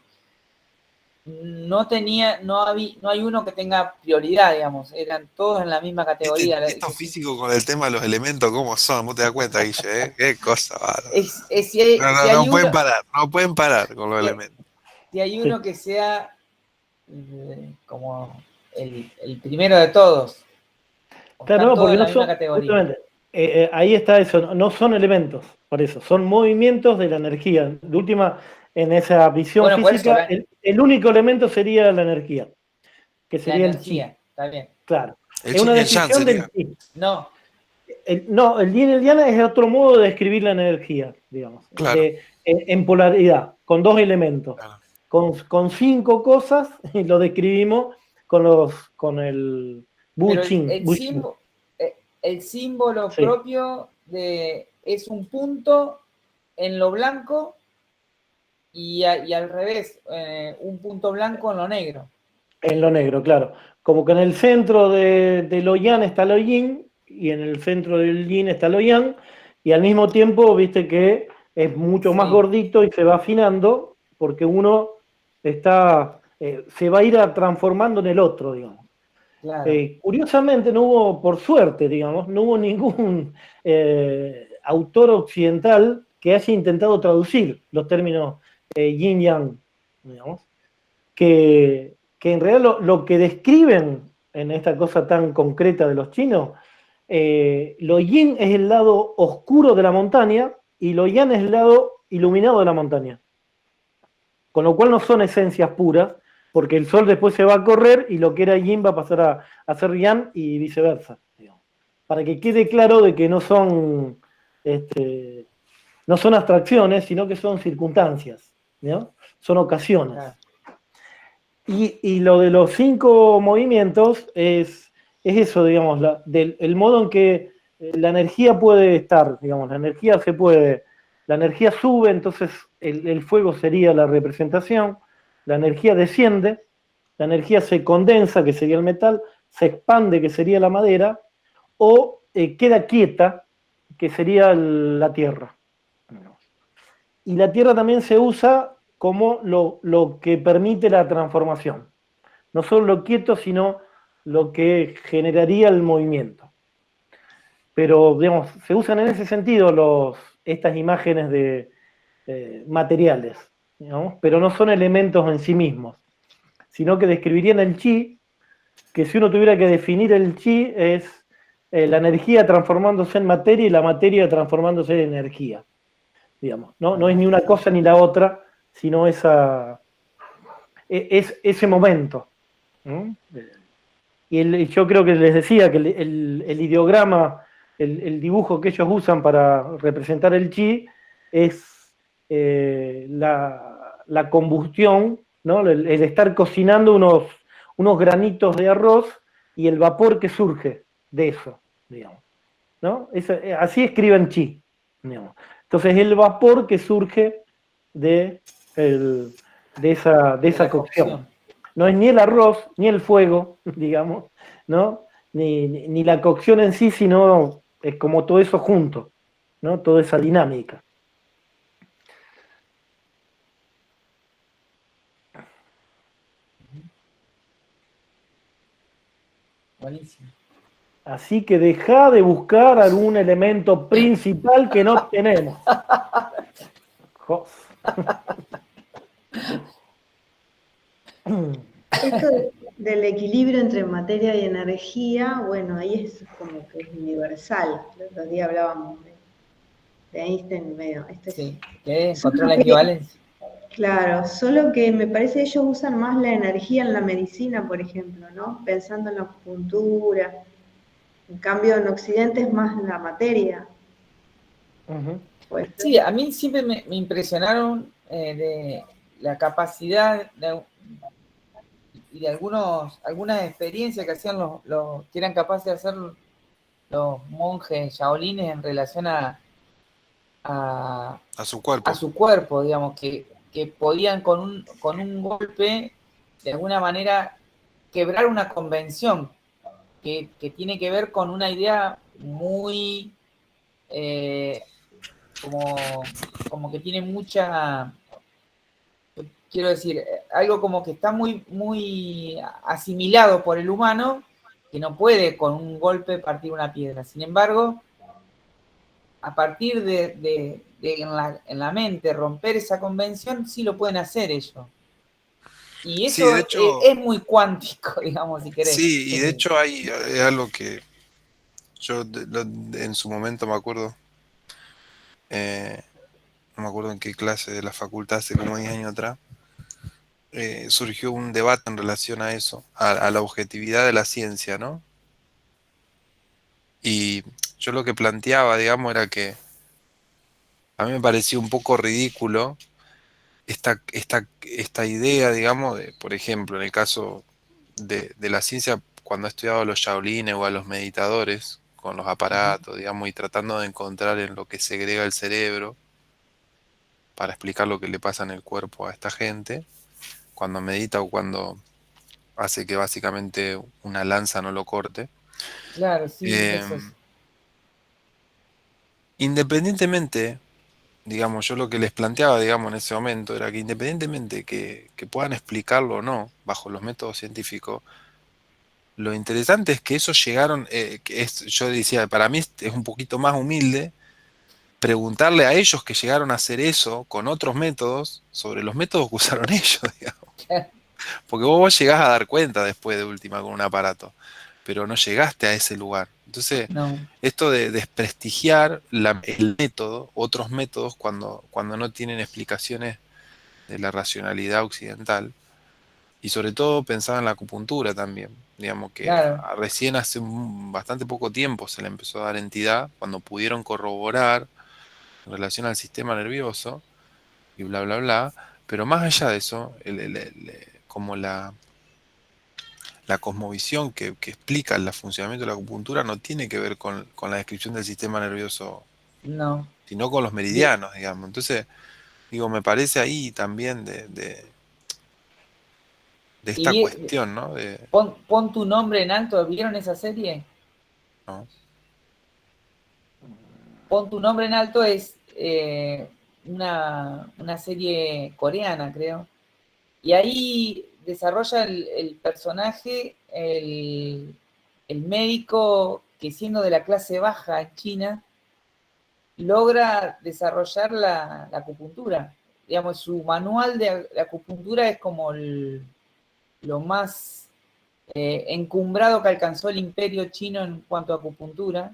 [SPEAKER 2] no hay uno que tenga prioridad, digamos, eran todos en la misma categoría.
[SPEAKER 4] Estos físicos con el tema de los elementos, ¿cómo son? ¿Vos te das cuenta, Guille? Qué cosa, bárbaro. No pueden parar, no pueden parar con los elementos.
[SPEAKER 2] Si hay uno que sea como el primero de todos.
[SPEAKER 1] Claro, no, porque
[SPEAKER 2] en la
[SPEAKER 1] no
[SPEAKER 2] misma
[SPEAKER 1] son,
[SPEAKER 2] categoría.
[SPEAKER 1] justamente, ahí está eso, no son elementos, por eso, son movimientos de la energía. De última, en esa visión
[SPEAKER 2] Bueno, por
[SPEAKER 1] física,
[SPEAKER 2] eso,
[SPEAKER 1] el único elemento sería la energía, que
[SPEAKER 2] la
[SPEAKER 1] sería el
[SPEAKER 2] energía,
[SPEAKER 1] chi.
[SPEAKER 2] está bien.
[SPEAKER 1] Claro.
[SPEAKER 4] El
[SPEAKER 1] Es una
[SPEAKER 4] yin y el yang
[SPEAKER 1] decisión
[SPEAKER 4] sería.
[SPEAKER 1] del chi.
[SPEAKER 2] No,
[SPEAKER 1] No, el yin y el yang es otro modo de describir la energía, digamos,
[SPEAKER 4] Claro.
[SPEAKER 1] en polaridad, con dos elementos.
[SPEAKER 4] Claro.
[SPEAKER 1] Con 5 cosas y lo describimos con el
[SPEAKER 2] pero
[SPEAKER 1] Buchin.
[SPEAKER 2] el símbolo
[SPEAKER 1] Sí.
[SPEAKER 2] propio es un punto en lo blanco y al revés, un punto blanco en lo negro.
[SPEAKER 1] En lo negro, claro. Como que en el centro de lo yang está lo yin y en el centro del yin está lo yang y al mismo tiempo, viste que es mucho más
[SPEAKER 2] Sí.
[SPEAKER 1] gordito y se va afinando porque uno se va a ir transformando en el otro, digamos.
[SPEAKER 2] Claro.
[SPEAKER 1] Curiosamente no hubo, por suerte, digamos, no hubo ningún autor occidental que haya intentado traducir los términos yin-yang, digamos, que en realidad lo que describen en esta cosa tan concreta de los chinos, lo yin es el lado oscuro de la montaña y lo yang es el lado iluminado de la montaña. Con lo cual no son esencias puras, porque el sol después se va a correr y lo que era yin va a pasar a ser yang y viceversa. Digamos. Para que quede claro de que no son abstracciones, sino que son circunstancias, ¿no? Son ocasiones.
[SPEAKER 2] Claro.
[SPEAKER 1] Y lo de los 5 movimientos es eso, digamos, el modo en que la energía puede estar, digamos, la energía sube, entonces el fuego sería la representación, la energía desciende, la energía se condensa, que sería el metal, se expande, que sería la madera, o queda quieta, que sería la tierra. Y la tierra también se usa como lo que permite la transformación. No solo lo quieto, sino lo que generaría el movimiento. Pero, digamos, se usan en ese sentido estas imágenes de materiales, digamos, pero no son elementos en sí mismos, sino que describirían el chi, que si uno tuviera que definir el chi es la energía transformándose en materia y la materia transformándose en energía. digamos. No es ni una cosa ni la otra, sino es ese momento. ¿No? Y yo creo que les decía que el ideograma, el dibujo que ellos usan para representar el chi es la combustión, ¿no? El estar cocinando unos granitos de arroz y el vapor que surge de eso, digamos. ¿No? Así escriben chi, digamos. Entonces el vapor que surge de esa
[SPEAKER 2] la
[SPEAKER 1] cocción. No es ni el arroz, ni el fuego, digamos, ¿no? Ni la cocción en sí, sino es como todo eso junto, ¿no? Toda esa dinámica.
[SPEAKER 2] Buenísimo.
[SPEAKER 1] Así que deja de buscar algún elemento principal que no tenemos. Jos.
[SPEAKER 3] Esto del equilibrio entre materia y energía, bueno, ahí es como que es universal. El otro día hablábamos de Einstein, medio.
[SPEAKER 2] Sí, que encontró la equivalencia.
[SPEAKER 3] Claro, solo que me parece que ellos usan más la energía en la medicina, por ejemplo, ¿no? Pensando en la acupuntura. En cambio, en Occidente es más la materia.
[SPEAKER 1] Uh-huh.
[SPEAKER 2] Sí, a mí siempre me impresionaron de la capacidad y de algunas experiencias que hacían que eran capaces de hacer los monjes shaolines en relación a
[SPEAKER 4] su cuerpo.
[SPEAKER 2] A su cuerpo, digamos, que podían con un golpe, de alguna manera, quebrar una convención que tiene que ver con una idea muy, como que tiene mucha, quiero decir, algo como que está muy, muy asimilado por el humano, que no puede con un golpe partir una piedra. Sin embargo, a partir de en la mente romper esa convención, sí lo pueden hacer ellos. Y eso
[SPEAKER 4] Sí, de hecho,
[SPEAKER 2] es muy cuántico, digamos, si querés.
[SPEAKER 4] Sí, y de hecho hay algo que yo en su momento me acuerdo, no me acuerdo en qué clase de la facultad, hace como 10 años atrás, surgió un debate en relación a eso, a la objetividad de la ciencia, ¿no? Y yo lo que planteaba, digamos, era que a mí me parecía un poco ridículo esta idea, digamos, de, por ejemplo, en el caso de la ciencia, cuando he estudiado a los shaolines o a los meditadores, con los aparatos, digamos, y tratando de encontrar en lo que segrega el cerebro para explicar lo que le pasa en el cuerpo a esta gente, cuando medita o cuando hace que básicamente una lanza no lo corte.
[SPEAKER 2] Claro, sí,
[SPEAKER 4] Eh,
[SPEAKER 2] eso es.
[SPEAKER 4] Independientemente, digamos, yo lo que les planteaba, digamos, en ese momento era que independientemente que puedan explicarlo o no, bajo los métodos científicos, lo interesante es que eso llegaron, yo decía, para mí es un poquito más humilde preguntarle a ellos que llegaron a hacer eso con otros métodos sobre los métodos que usaron ellos, digamos. Porque vos llegás a dar cuenta después de última con un aparato, pero no llegaste a ese lugar. Entonces,
[SPEAKER 2] No.
[SPEAKER 4] esto de desprestigiar el método, otros métodos, cuando no tienen explicaciones de la racionalidad occidental, y sobre todo pensaba en la acupuntura también, digamos que
[SPEAKER 2] Claro.
[SPEAKER 4] recién hace bastante poco tiempo se le empezó a dar entidad, cuando pudieron corroborar en relación al sistema nervioso, y bla, bla, bla, pero más allá de eso, como la cosmovisión que explica el funcionamiento de la acupuntura no tiene que ver con la descripción del sistema nervioso,
[SPEAKER 2] No.
[SPEAKER 4] sino con los meridianos, digamos. Entonces, digo, me parece ahí también de esta
[SPEAKER 2] Y
[SPEAKER 4] cuestión, ¿no?
[SPEAKER 2] pon tu nombre en alto. ¿Vieron esa serie?
[SPEAKER 4] ¿no?
[SPEAKER 2] Pon tu nombre en alto es una serie coreana, creo. Y ahí desarrolla el personaje, el médico que siendo de la clase baja en China, logra desarrollar la acupuntura. Digamos, su manual de acupuntura es como lo más encumbrado que alcanzó el imperio chino en cuanto a acupuntura.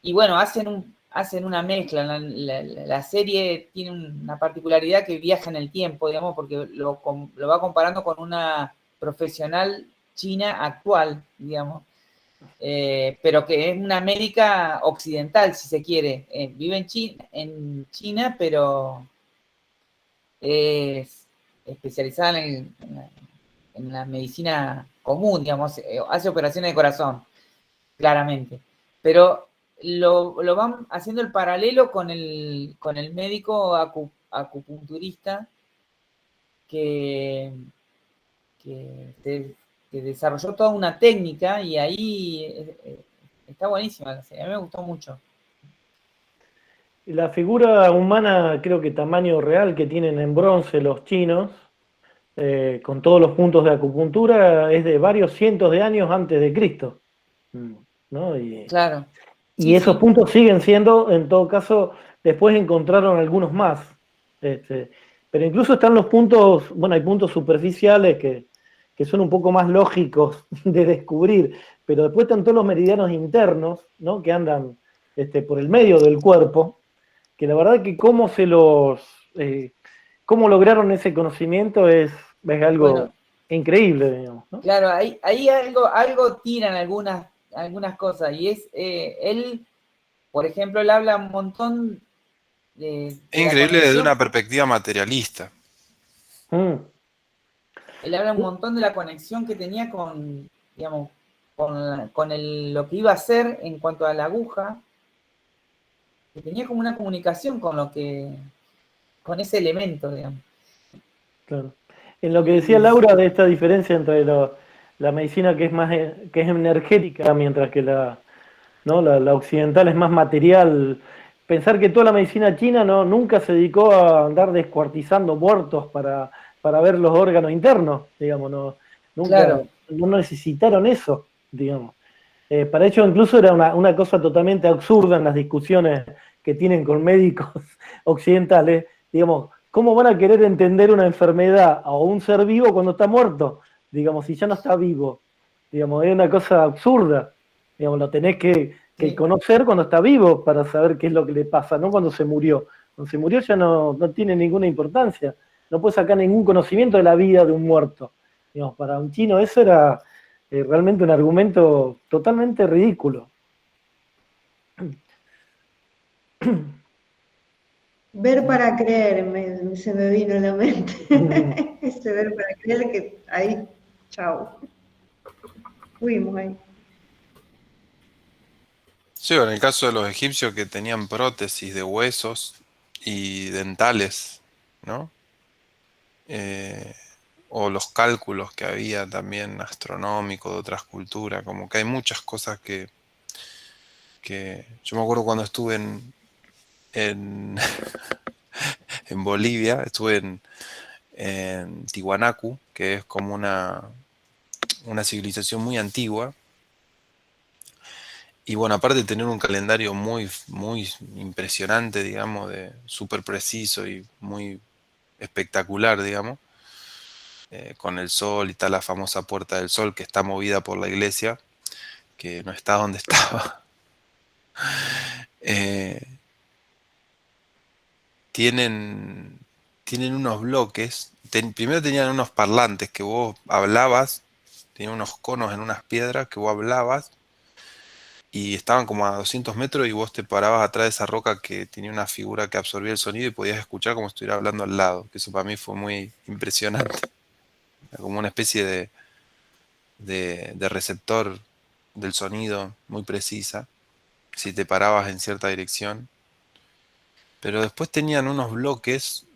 [SPEAKER 2] Y bueno, hacen hacen una mezcla. La serie tiene una particularidad que viaja en el tiempo, digamos, porque lo va comparando con una profesional china actual, digamos, pero que es una América occidental, si se quiere. Vive en China, pero es especializada en la medicina común, digamos, hace operaciones de corazón, claramente. Pero lo van haciendo el paralelo con el médico acupunturista que desarrolló toda una técnica y ahí está buenísima. A mí me gustó mucho.
[SPEAKER 1] La figura humana, creo que tamaño real que tienen en bronce los chinos, con todos los puntos de acupuntura, es de varios cientos de años antes de Cristo, ¿no?
[SPEAKER 2] Claro.
[SPEAKER 1] Y
[SPEAKER 2] Sí,
[SPEAKER 1] esos
[SPEAKER 2] sí.
[SPEAKER 1] puntos siguen siendo, en todo caso, después encontraron algunos más. Pero incluso están los puntos, bueno, hay puntos superficiales que son un poco más lógicos de descubrir, pero después están todos los meridianos internos, ¿no? Que andan por el medio del cuerpo, que la verdad que cómo lograron ese conocimiento es algo increíble, digamos, ¿no?
[SPEAKER 2] Claro, ahí algo tiran algunas cosas, y es, él, por ejemplo, él habla un montón
[SPEAKER 4] Es
[SPEAKER 2] de la
[SPEAKER 4] increíble desde
[SPEAKER 2] conexión.
[SPEAKER 4] una perspectiva materialista.
[SPEAKER 2] Él habla un montón de la conexión que tenía con, digamos, lo que iba a hacer en cuanto a la aguja, que tenía como una comunicación con ese elemento, digamos.
[SPEAKER 1] Claro. En lo que decía Laura de esta diferencia entre la medicina que es energética, mientras que ¿no? la occidental es más material. Pensar que toda la medicina china nunca se dedicó a andar descuartizando muertos para ver los órganos internos, digamos, nunca
[SPEAKER 2] Claro.
[SPEAKER 1] no necesitaron eso, digamos. Para ellos incluso era una cosa totalmente absurda en las discusiones que tienen con médicos occidentales, digamos, ¿cómo van a querer entender una enfermedad o un ser vivo cuando está muerto? Digamos, si ya no está vivo. Digamos, es una cosa absurda. Digamos, lo tenés que conocer cuando está vivo para saber qué es lo que le pasa, no cuando se murió. Cuando se murió ya no tiene ninguna importancia. No puedes sacar ningún conocimiento de la vida de un muerto. Digamos, para un chino eso era realmente un argumento totalmente ridículo.
[SPEAKER 3] Ver para creer, se me vino a la mente. Ese ver para creer que ahí, chao. Fuimos ahí.
[SPEAKER 4] Sí, en el caso de los egipcios que tenían prótesis de huesos y dentales, ¿no? O los cálculos que había también astronómicos de otras culturas, como que hay muchas cosas que yo me acuerdo cuando estuve en Bolivia, estuve en Tiwanaku, que es como una civilización muy antigua. Y bueno, aparte de tener un calendario muy, muy impresionante, digamos, de súper preciso y muy espectacular, digamos, con el sol y tal, la famosa Puerta del Sol que está movida por la iglesia, que no está donde estaba. Tienen unos bloques, primero tenían unos parlantes que vos hablabas, tenían unos conos en unas piedras que vos hablabas, y estaban como a 200 metros y vos te parabas atrás de esa roca que tenía una figura que absorbía el sonido y podías escuchar como si estuviera hablando al lado, que eso para mí fue muy impresionante. Era como una especie de receptor del sonido muy precisa, si te parabas en cierta dirección. Pero después tenían unos bloques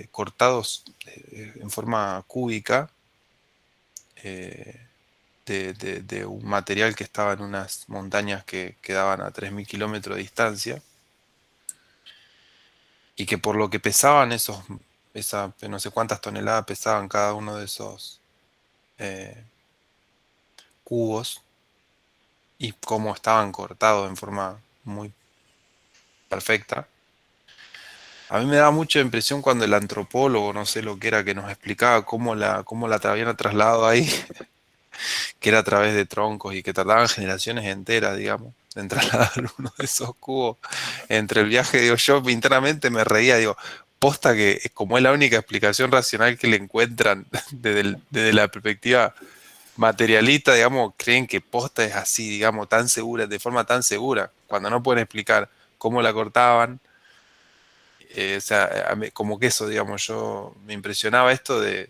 [SPEAKER 4] cortados en forma cúbica, de un material que estaba en unas montañas que quedaban a 3.000 kilómetros de distancia, y que por lo que pesaban no sé cuántas toneladas pesaban cada uno de esos cubos, y cómo estaban cortados en forma muy perfecta. A mí me daba mucha impresión cuando el antropólogo, no sé lo que era, que nos explicaba cómo la habían trasladado ahí, que era a través de troncos y que tardaban generaciones enteras, digamos. en trasladar uno de esos cubos entre el viaje. Digo, yo internamente me reía, digo, posta que como es la única explicación racional que le encuentran desde la perspectiva materialista, digamos, creen que posta es así, digamos, tan segura, de forma tan segura, cuando no pueden explicar cómo la cortaban. O sea, como que eso, digamos, yo me impresionaba esto de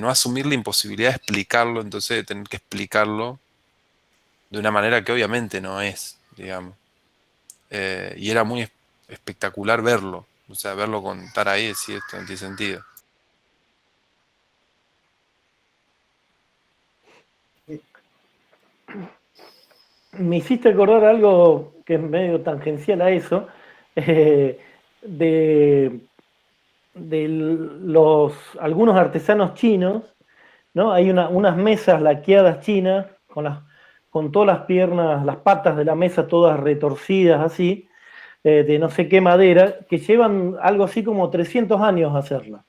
[SPEAKER 4] no asumir la imposibilidad de explicarlo, entonces de tener que explicarlo de una manera que obviamente no es, digamos. Y era muy espectacular verlo, o sea, verlo contar ahí, decir esto no tiene sentido.
[SPEAKER 1] Me hiciste acordar algo que es medio tangencial a eso, eh, de, algunos artesanos chinos, ¿no? Hay unas mesas laqueadas chinas con todas las piernas, las patas de la mesa todas retorcidas así, de no sé qué madera, que llevan algo así como 300 años hacerla,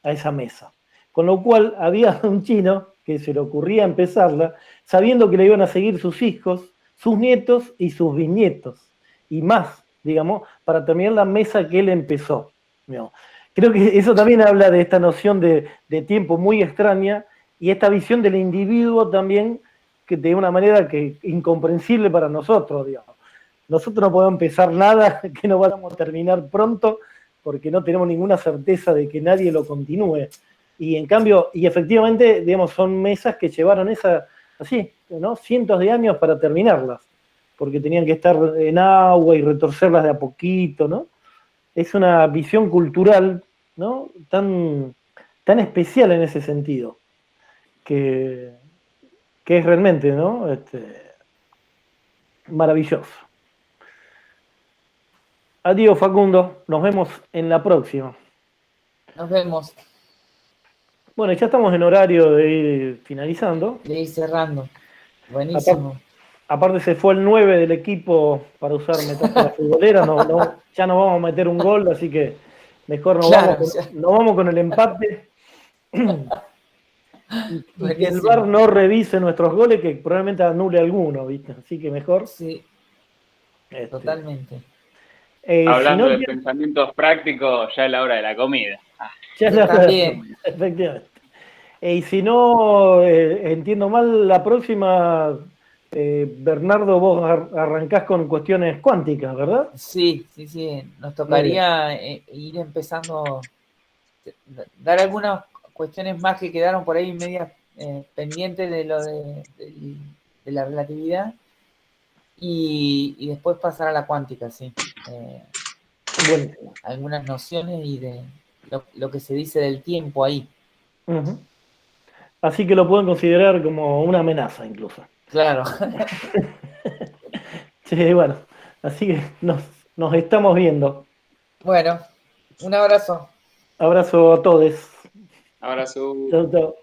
[SPEAKER 1] a esa mesa. Con lo cual había un chino que se le ocurría empezarla, sabiendo que le iban a seguir sus hijos, sus nietos y sus bisnietos, y más, digamos, para terminar la mesa que él empezó. ¿No? Creo que eso también habla de esta noción de tiempo muy extraña y esta visión del individuo también que de una manera que incomprensible para nosotros, digamos. Nosotros no podemos empezar nada que no vamos a terminar pronto porque no tenemos ninguna certeza de que nadie lo continúe. Y en cambio, y efectivamente, digamos, son mesas que llevaron así, ¿no? Cientos de años para terminarlas, porque tenían que estar en agua y retorcerlas de a poquito, ¿no? Es una visión cultural, ¿no? Tan especial en ese sentido, que es realmente, ¿no? Maravilloso. Adiós, Facundo. Nos vemos en la próxima.
[SPEAKER 2] Nos vemos.
[SPEAKER 1] Bueno, ya estamos en horario de ir finalizando.
[SPEAKER 2] De ir cerrando. Buenísimo.
[SPEAKER 1] Aparte se fue el 9 del equipo, para usar metáfora futbolera, ya no vamos a meter un gol, así que mejor nos vamos con el empate. Y que el VAR no revise nuestros goles, que probablemente anule alguno, ¿viste? Así que mejor.
[SPEAKER 2] Sí, totalmente.
[SPEAKER 5] Hablando de pensamientos prácticos, ya es la hora de la comida.
[SPEAKER 1] Ya es la hora de la comida, efectivamente. Y si no entiendo mal, la próxima, Bernardo, vos arrancás con cuestiones cuánticas, ¿verdad?
[SPEAKER 2] Sí. Nos tocaría ir empezando, dar algunas cuestiones más que quedaron por ahí medias pendientes de lo de la relatividad y después pasar a la cuántica, sí. Algunas nociones y de lo que se dice del tiempo ahí.
[SPEAKER 1] Uh-huh. Así que lo pueden considerar como una amenaza incluso.
[SPEAKER 2] Claro.
[SPEAKER 1] Sí, bueno, así que nos estamos viendo.
[SPEAKER 2] Bueno, un abrazo.
[SPEAKER 1] Abrazo a todos.
[SPEAKER 5] Abrazo.
[SPEAKER 1] Chau, chau.